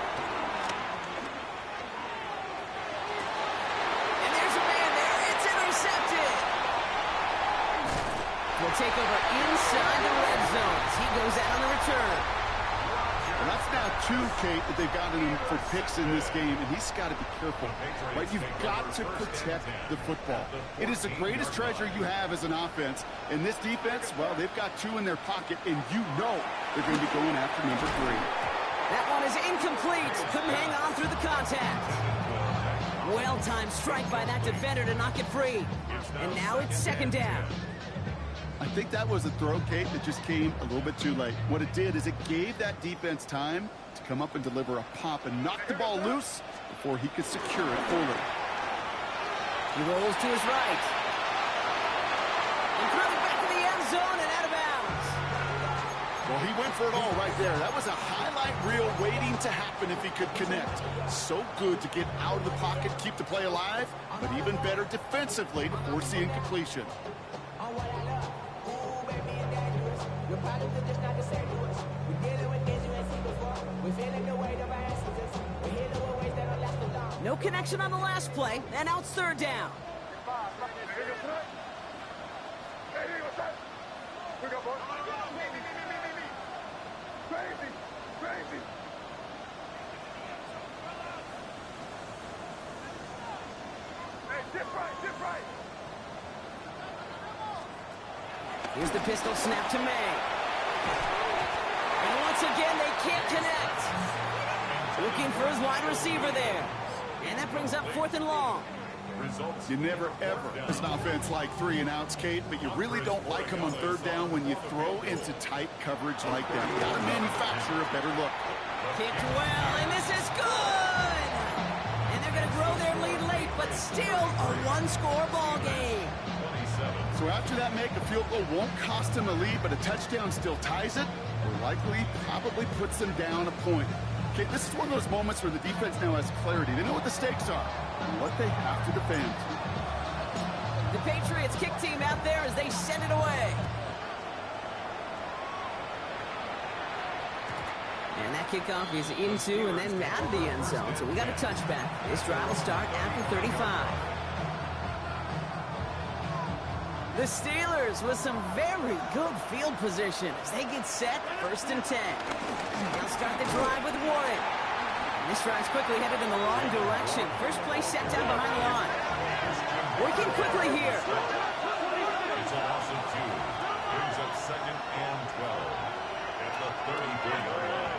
And there's a man there. It's intercepted. We'll take over inside the red zone as he goes out on the return. Well, that's now 2, Kate, that they've gotten him for picks in this game, and he's got to be careful. Right? You've got to protect the football. It is the greatest treasure you have as an offense. And this defense, well, they've got 2 in their pocket, and you know they're going to be going after number 3. That one is incomplete. Couldn't hang on through the contact. Well-timed strike by that defender to knock it free. And now it's 2nd down. I think that was a throw, Kate, that just came a little bit too late. What it did is it gave that defense time to come up and deliver a pop and knock the ball loose before he could secure it fully. He rolls to his right. And through the back of the end zone and out of bounds. Well, he went for it all right there. That was a highlight reel waiting to happen if he could connect. So good to get out of the pocket, keep the play alive, but even better defensively to force the incompletion. No connection on the last play, and now it's 3rd down. Crazy. Hey, dip right. Here's the pistol snap to May. And once again, they can't connect. Looking for his wide receiver there. And that brings up 4th and long. You never, ever, as an offense like 3 and outs, Kate, but you really don't like them on 3rd down when you throw into tight coverage like that. You got to manufacture a better look. Kicked well, and this is good! And they're going to grow their lead late, but still a 1-score ball game. So after that make, a field goal won't cost them a lead, but a touchdown still ties it, or likely probably puts them down a point. Okay, this is one of those moments where the defense now has clarity. They know what the stakes are and what they have to defend. The Patriots kick team out there as they send it away. And that kickoff is into and then out of the end zone. So we got a touchback. This drive will start after 35. The Steelers with some very good field position as they get set, 1st and 10. They'll start the drive with Warren. And this drive's quickly headed in the wrong direction. First play set down behind the line. Working quickly here. It's a loss of 2. Brings up 2nd and 12 at the 33-yard line.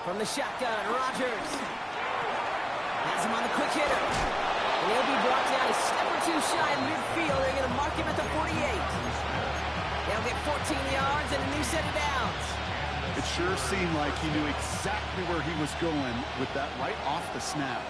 From the shotgun, Rodgers. Has him on the quick hitter. And he'll be brought down a step or 2 shy in midfield. They're going to mark him at the 48. They'll get 14 yards and a new set of downs. It sure seemed like he knew exactly where he was going with that right off the snap.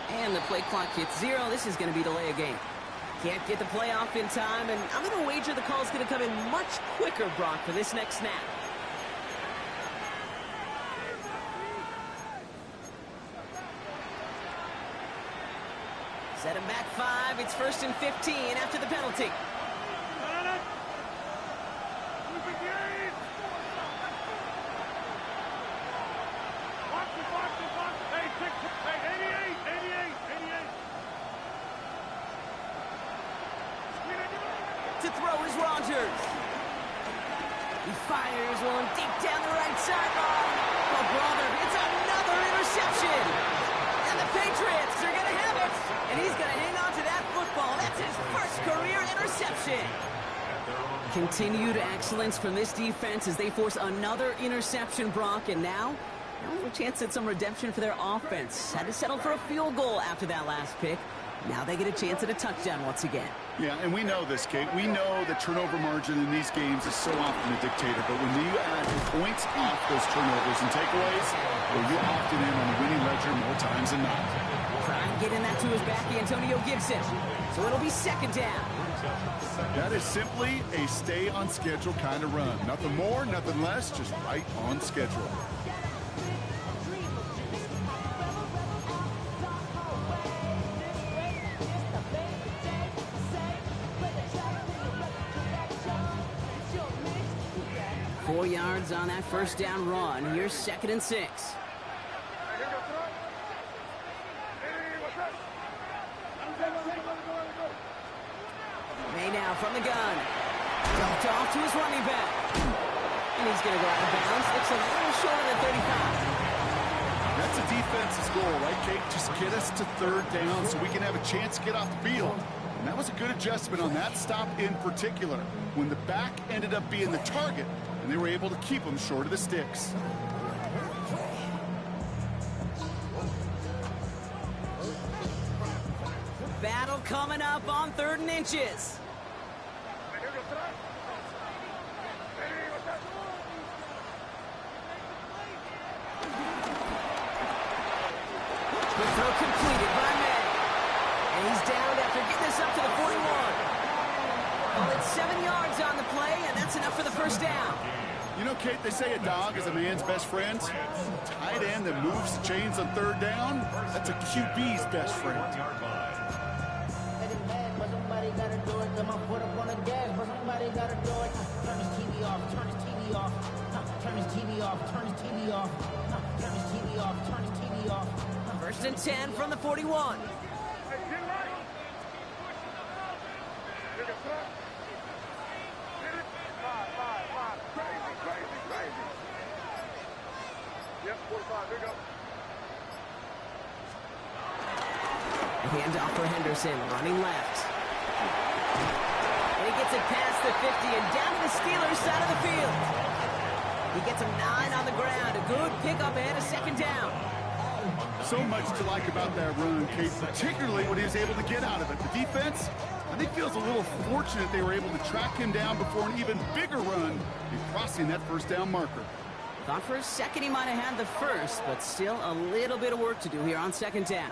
And the play clock hits 0. This is going to be delay a game. Can't get the play off in time, and I'm going to wager the call's going to come in much quicker, Brock, for this next snap. Set him back 5. It's 1st and 15 after the penalty. To throw is Rodgers. He fires one deep down the right sideline. Oh, brother, it's another interception. And the Patriots are going to have it. And he's going to hang on to that football. That's his first career interception. Continued excellence from this defense as they force another interception, Brock. And now a chance at some redemption for their offense. Had to settle for a field goal after that last pick. Now they get a chance at a touchdown once again. Yeah, and we know this, Kate. We know the turnover margin in these games is so often a dictator, but when you add points off those turnovers and takeaways, well, you're often in on the winning ledger more times than not. Trying to get in that to his back, Antonio Gibson. So it'll be second down. That is simply a stay on schedule kind of run. Nothing more, nothing less, just right on schedule. Four yards on that first down run. Here's 2nd and 6. May now from the gun. Dumped off to his running back. And he's going to go out of bounds. Looks a little short of the 35. That's a defense's goal, right, Kate? Just get us to third down so we can have a chance to get off the field. And that was a good adjustment on that stop in particular, when the back ended up being the target, and they were able to keep him short of the sticks. Battle coming up on 3rd and inches. The throw completed by May. And he's down after getting this up to the 41. Well, it's 7 yards on the play, and that's enough for the first down. You know, Kate, they say a dog is a man's best friend. Tight end that moves the chains on 3rd down, that's a QB's best friend. Somebody gotta do it. Got my foot up on the gas, but somebody gotta do it. Turn his TV off, turn his TV off. Turn his TV off, turn his TV off. Turn his TV off, turn his TV off. 1st and 10 from the 41. Handoff for Henderson, running left. And he gets it past the 50 and down to the Steelers' side of the field. He gets him 9 on the ground. A good pickup ahead of 2nd down. So much to like about that run, Kate, particularly what he was able to get out of it. The defense, I think, feels a little fortunate they were able to track him down before an even bigger run in crossing that 1st down marker. Thought for a second he might have had the first, but still a little bit of work to do here on 2nd down.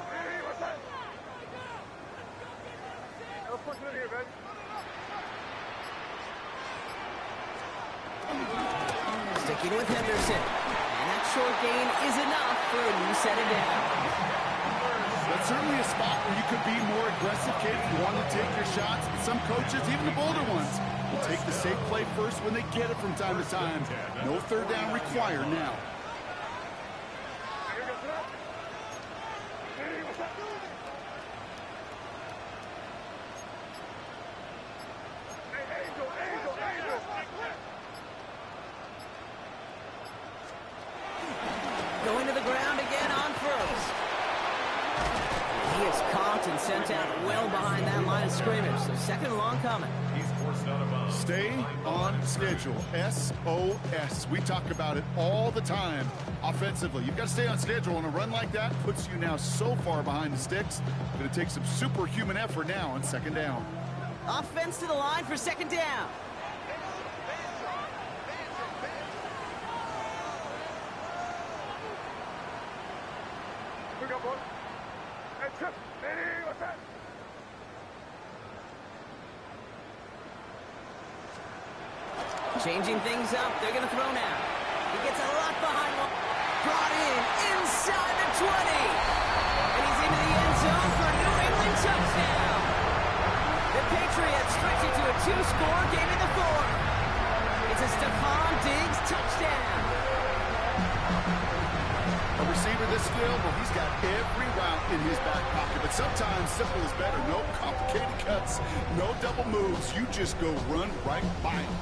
Sticking with Henderson. And that short gain is enough for a new set of down. That's certainly a spot where you could be more aggressive, Kate, if you want to take your shots. But some coaches, even the bolder ones, will take the safe play first when they get it from time to time. No 3rd down required now. Going to the ground again on 1st. He is caught and sent out well behind that line of scrimmage. So 2nd and long coming. Stay on schedule. SOS. We talk about it all the time offensively. You've got to stay on schedule, and a run like that puts you now so far behind the sticks. Going to take some superhuman effort now on 2nd down. Offense to the line for 2nd down. Changing things up. They're going to throw now. He gets a lot behind one. Brought in inside the 20. And he's into the end zone for a New England touchdown. The Patriots stretch it to a 2-score game in the 4th. It's a Stephon Diggs touchdown. A receiver this skilled, well, he's got every route in his back pocket. But sometimes simple is better. No complicated cuts, no double moves. You just go run right by him.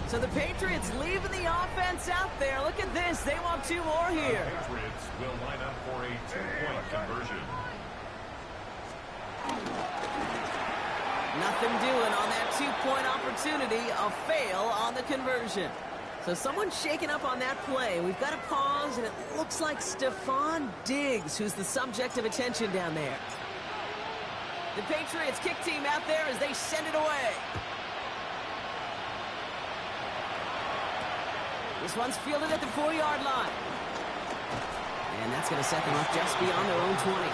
So the Patriots leaving the offense out there. Look at this. They want 2 more here. The Patriots will line up for a 2-point conversion. Nothing doing on that 2-point opportunity. A fail on the conversion. So someone's shaking up on that play. We've got to pause, and it looks like Stephon Diggs, who's the subject of attention down there. The Patriots kick team out there as they send it away. This one's fielded at the 4-yard line. And that's going to set them up just beyond their own 20.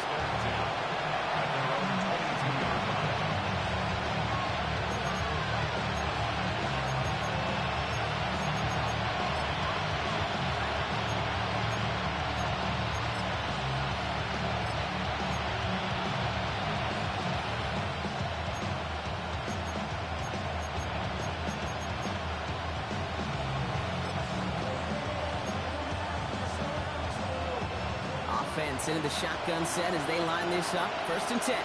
Offense into the shotgun set as they line this up. 1st and 10.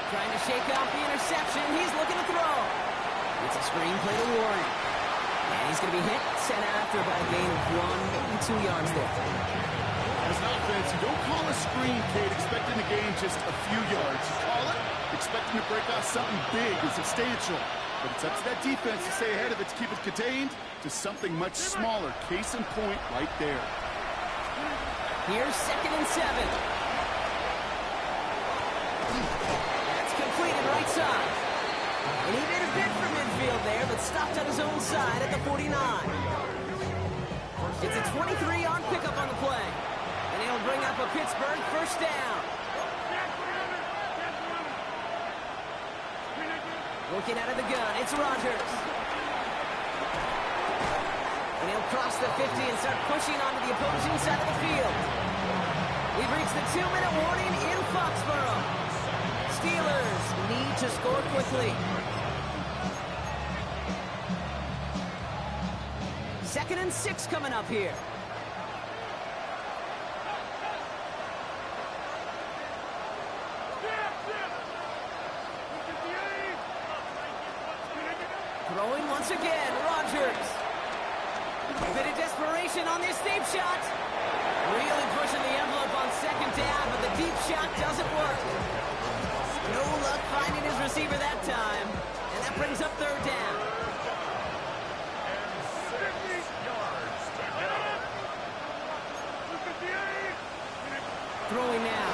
Trying to shake off the interception. He's looking to throw. It's a screen play to Warren. And he's going to be hit, sent out after about a gain of 1, maybe 2 yards there. As an offense, you don't call a screen, Kate, expecting to gain just a few yards. You call it expecting to break off something big and substantial. But it's up to that defense to stay ahead of it, to keep it contained to something much smaller. Case in point right there. Here's 2nd and 7. That's completed right side. And he did a bit from midfield there, but stopped on his own side at the 49. It's a 23-yard pickup on the play. And he'll bring up a Pittsburgh 1st down. Looking out of the gun, it's Rodgers. And he'll cross the 50 and start pushing onto the opposing side of the field. We've reached the 2-minute warning in Foxborough. Steelers need to score quickly. 2nd and 6 coming up here. Throwing once again, Rodgers. A bit of desperation on this deep shot. Really pushing the envelope on 2nd down, but the deep shot doesn't work. No luck finding his receiver that time, and that brings up 3rd down. Throwing now.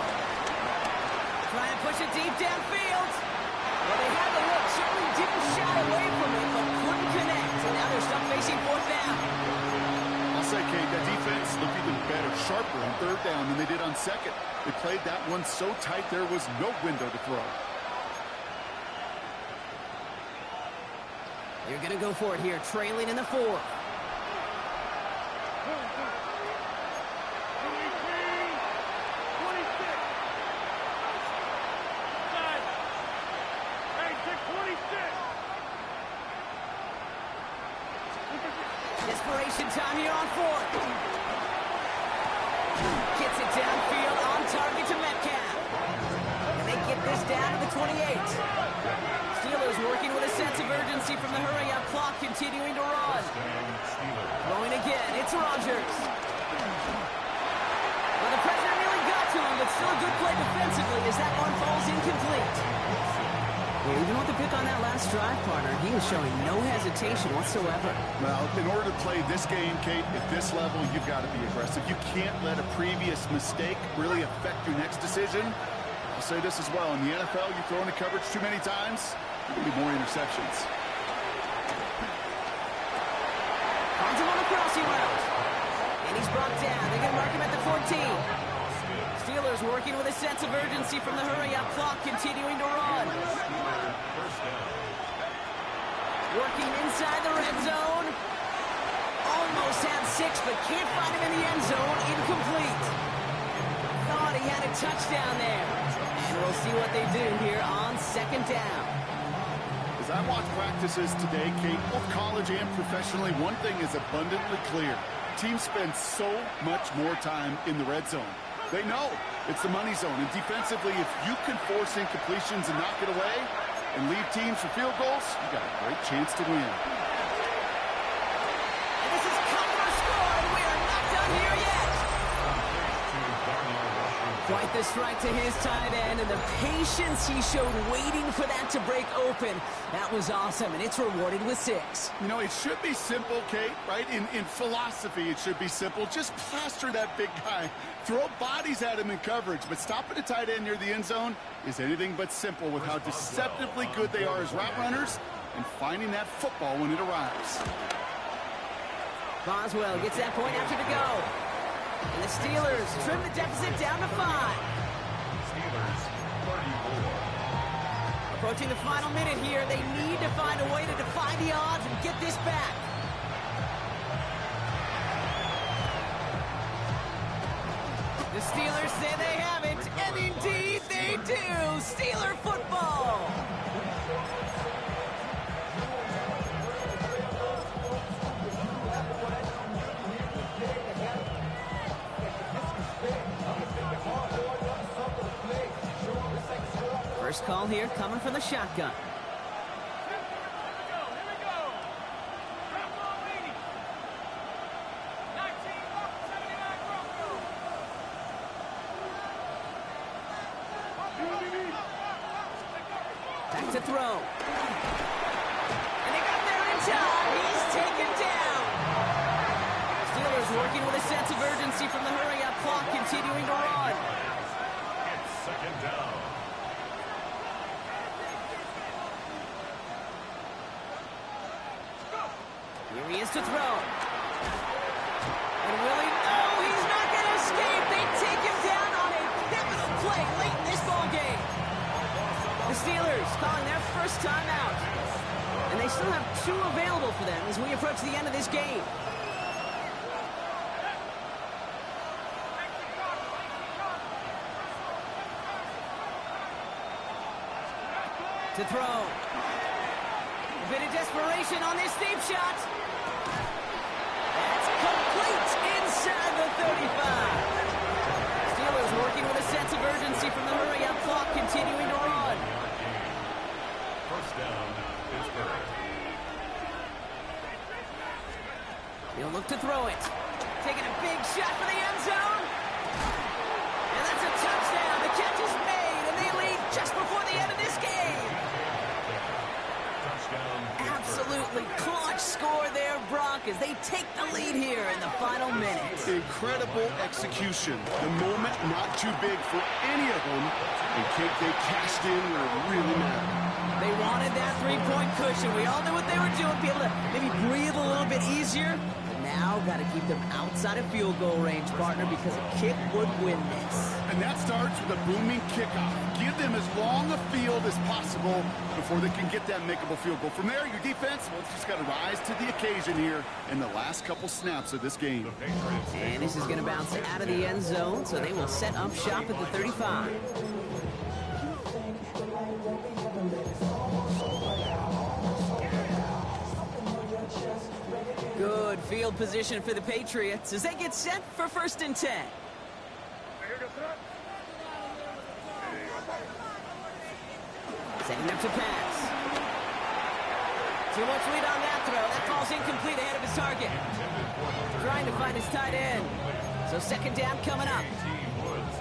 Try and push it deep downfield. Well, they had the look, certainly didn't shot away from it, but couldn't connect, and now they're stuck facing 4th down. I'll say, Kate, that defense looked even better, sharper on 3rd down than they did on 2nd. They played that one so tight there was no window to throw. You're going to go for it here, trailing in the 4th. Desperation time here on 4th. Gets it downfield on target to Metcalf. And they get this down to the 28. Steelers working with a sense of urgency from the hurry-up clock, continuing to run. Throwing again, it's Rodgers. Well, the pressure nearly got to him, but still a good play defensively as that one falls incomplete. Well, even with the pick on that last drive, partner, he was showing no hesitation whatsoever. Well, in order to play this game, Kate, at this level, you've got to be aggressive. You can't let a previous mistake really affect your next decision. I'll say this as well. In the NFL, you throw into coverage too many times, there'll be more interceptions. Finds him on the crossing route. And he's brought down. They're going to mark him at the 14. Steelers working with a sense of urgency from the hurry-up clock, continuing to run. Working inside the red zone. Almost had 6, but can't find him in the end zone. Incomplete. Thought he had a touchdown there. And we'll see what they do here on 2nd down. As I watch practices today, Kate, both college and professionally, one thing is abundantly clear. Teams spend so much more time in the red zone. They know it's the money zone, and defensively, if you can force incompletions and knock it away and leave teams for field goals, you got a great chance to win. And this is cover score, and we are not done here yet. Quite the strike to his tight end, and the patience he showed waiting for that to break open. That was awesome, and it's rewarded with 6. You know, it should be simple, Kate, right? In philosophy, it should be simple. Just plaster that big guy. Throw bodies at him in coverage, but stopping a tight end near the end zone is anything but simple with how deceptively good they are as route runners and finding that football when it arrives. Boswell gets that point after the go. And the Steelers trim the deficit down to 5. Steelers 34. Approaching the final minute here, they need to find a way to defy the odds and get this back. The Steelers say they have it, and indeed they do. Steeler football. First call here coming from the shotgun. Back to throw. And they got there in time. He's taken down. Steelers working with a sense of urgency from the hurry-up clock, continuing to run. It's second down. Here he is to throw. And will he? No, he's not going to escape. They take him down on a pivotal play late in this ball game. The Steelers calling their first timeout. And they still have 2 available for them as we approach the end of this game. To throw. A bit of desperation on this deep shot. That's complete inside the 35. Steelers working with a sense of urgency from the hurry-up clock, continuing to run. First down, Pittsburgh. He'll look to throw it. Taking a big shot for the end zone. And that's a touchdown. The catch is made, and they lead just before the end of this game. Absolutely clutch score there, Brock, as they take the lead here in the final minute. Incredible execution. The moment not too big for any of them. And Kate, they cashed in when it really mattered. They wanted that 3-point cushion. We all knew what they were doing, be able to maybe breathe a little bit easier. But now, got to keep them outside of field goal range, partner, because a kick would win this. And that starts with a booming kickoff. Give them as long a field as possible before they can get that makeable field goal. From there, your defense, well, it's just got to rise to the occasion here in the last couple snaps of this game. And this is going to bounce out of the end zone, so they will set up shop at the 35. Good field position for the Patriots as they get set for 1st and 10. Setting up to pass. Too much lead on that throw. That ball's incomplete ahead of his target. Trying to find his tight end. So 2nd down coming up.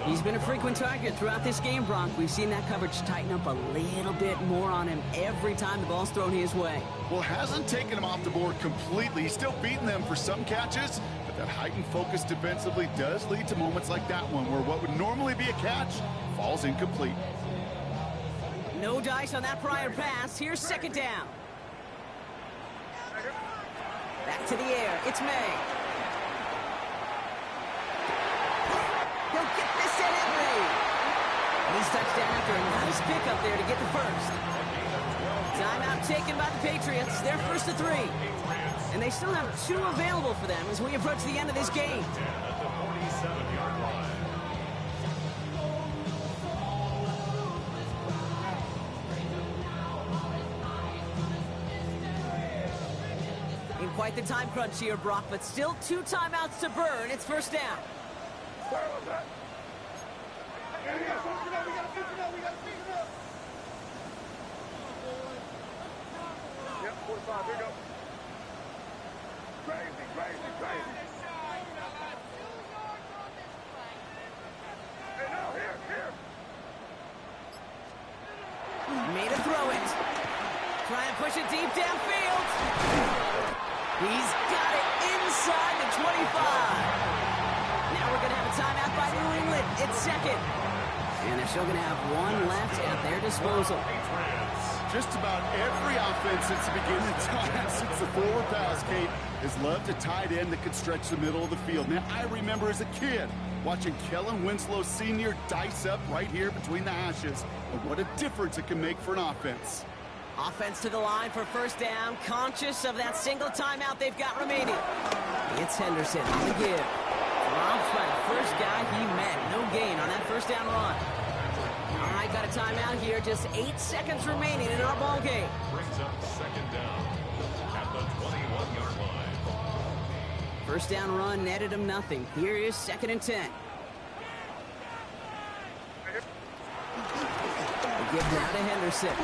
He's been a frequent target throughout this game, Brock. We've seen that coverage tighten up a little bit more on him every time the ball's thrown his way. Well, hasn't taken him off the board completely. He's still beating them for some catches, but that heightened focus defensively does lead to moments like that one where what would normally be a catch falls incomplete. No dice on that prior pass. Here's 2nd down. Back to the air. It's May. He'll get this in at May. And he's touchdown after a nice pickup there to get the first. Timeout taken by the Patriots. They're 1st to 3. And they still have 2 available for them as we approach the end of this game. At the 47-yard line. In quite the time crunch here, Brock, but still 2 timeouts to burn. It's 1st down. Yep, 45, here you go. Crazy, crazy, crazy. Hey, now, here. to throw it. Try and push it deep downfield. He's got it inside the 25. Now we're going to have a timeout by New England. It's second. And they're still going to have one left at their disposal. Just about every offense since the beginning of time, since the forward pass, Kate, has loved a tight end that could stretch the middle of the field. Now, I remember as a kid watching Kellen Winslow Sr. dice up right here between the hashes. And what a difference it can make for an offense. Offense to the line for first down, conscious of that single timeout they've got remaining. It's Henderson on the give. Drops by the first guy he met. No gain on that first down run. All right, got a timeout here. Just 8 seconds remaining in our ball game. Brings up second down at the 21-yard line. First down run netted him nothing. Here is 2nd and 10. The give now to Henderson.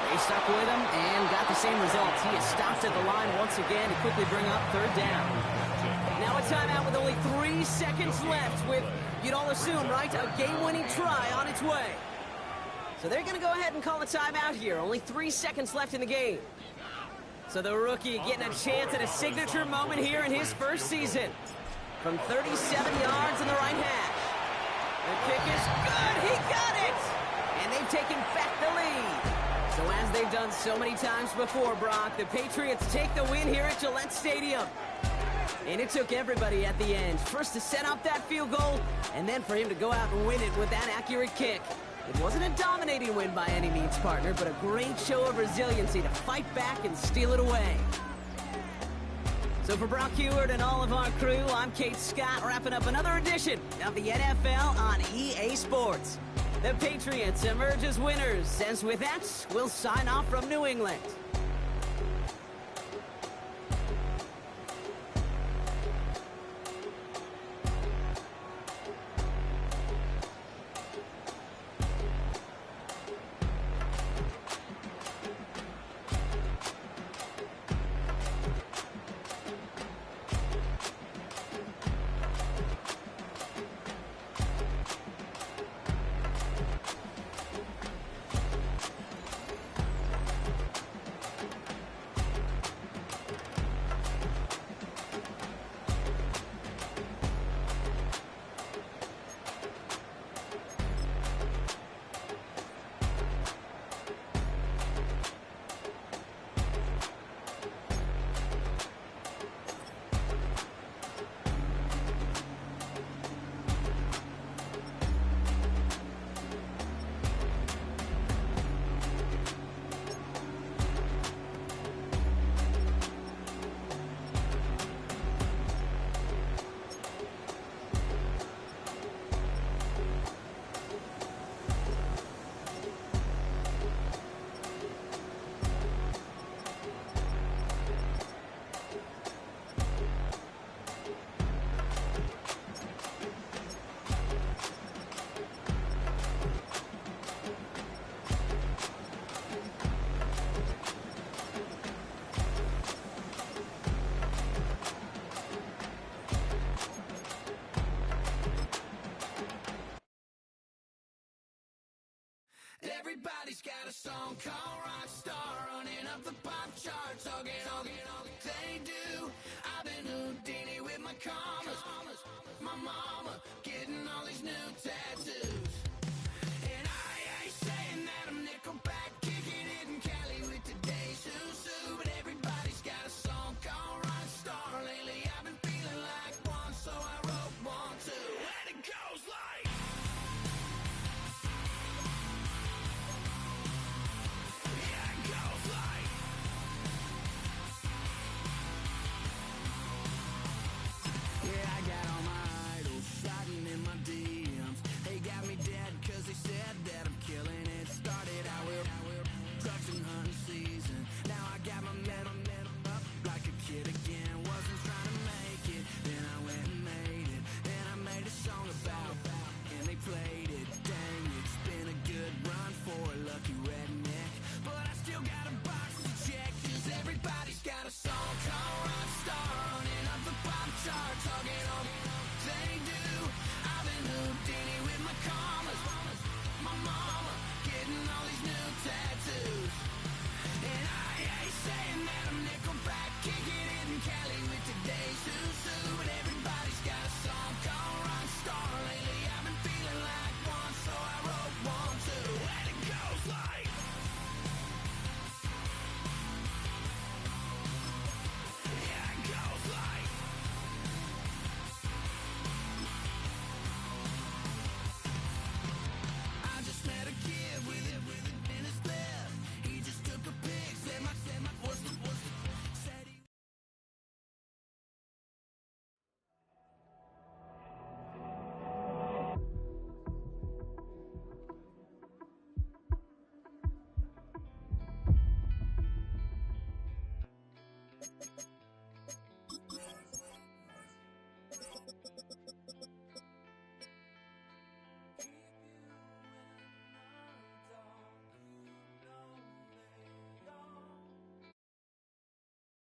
They stuck with him and got the same results. He is stopped at the line once again to quickly bring up 3rd down. Now a timeout with only 3 seconds left with, you'd all assume, right, a game-winning try on its way. So they're going to go ahead and call a timeout here. Only 3 seconds left in the game. So the rookie getting a chance at a signature moment here in his first season. From 37 yards in the right hash. The kick is good. He got it! And they've taken back the lead. So as they've done so many times before, Brock, the Patriots take the win here at Gillette Stadium. And it took everybody at the end. First to set up that field goal, and then for him to go out and win it with that accurate kick. It wasn't a dominating win by any means, partner, but a great show of resiliency to fight back and steal it away. So for Brock Heward and all of our crew, I'm Kate Scott, wrapping up another edition of the NFL on EA Sports. The Patriots emerge as winners, as with that, we'll sign off from New England. Everybody's got a song called Rockstar, running up the pop charts, all they do. I've been Houdini with my commas, my mama getting all these new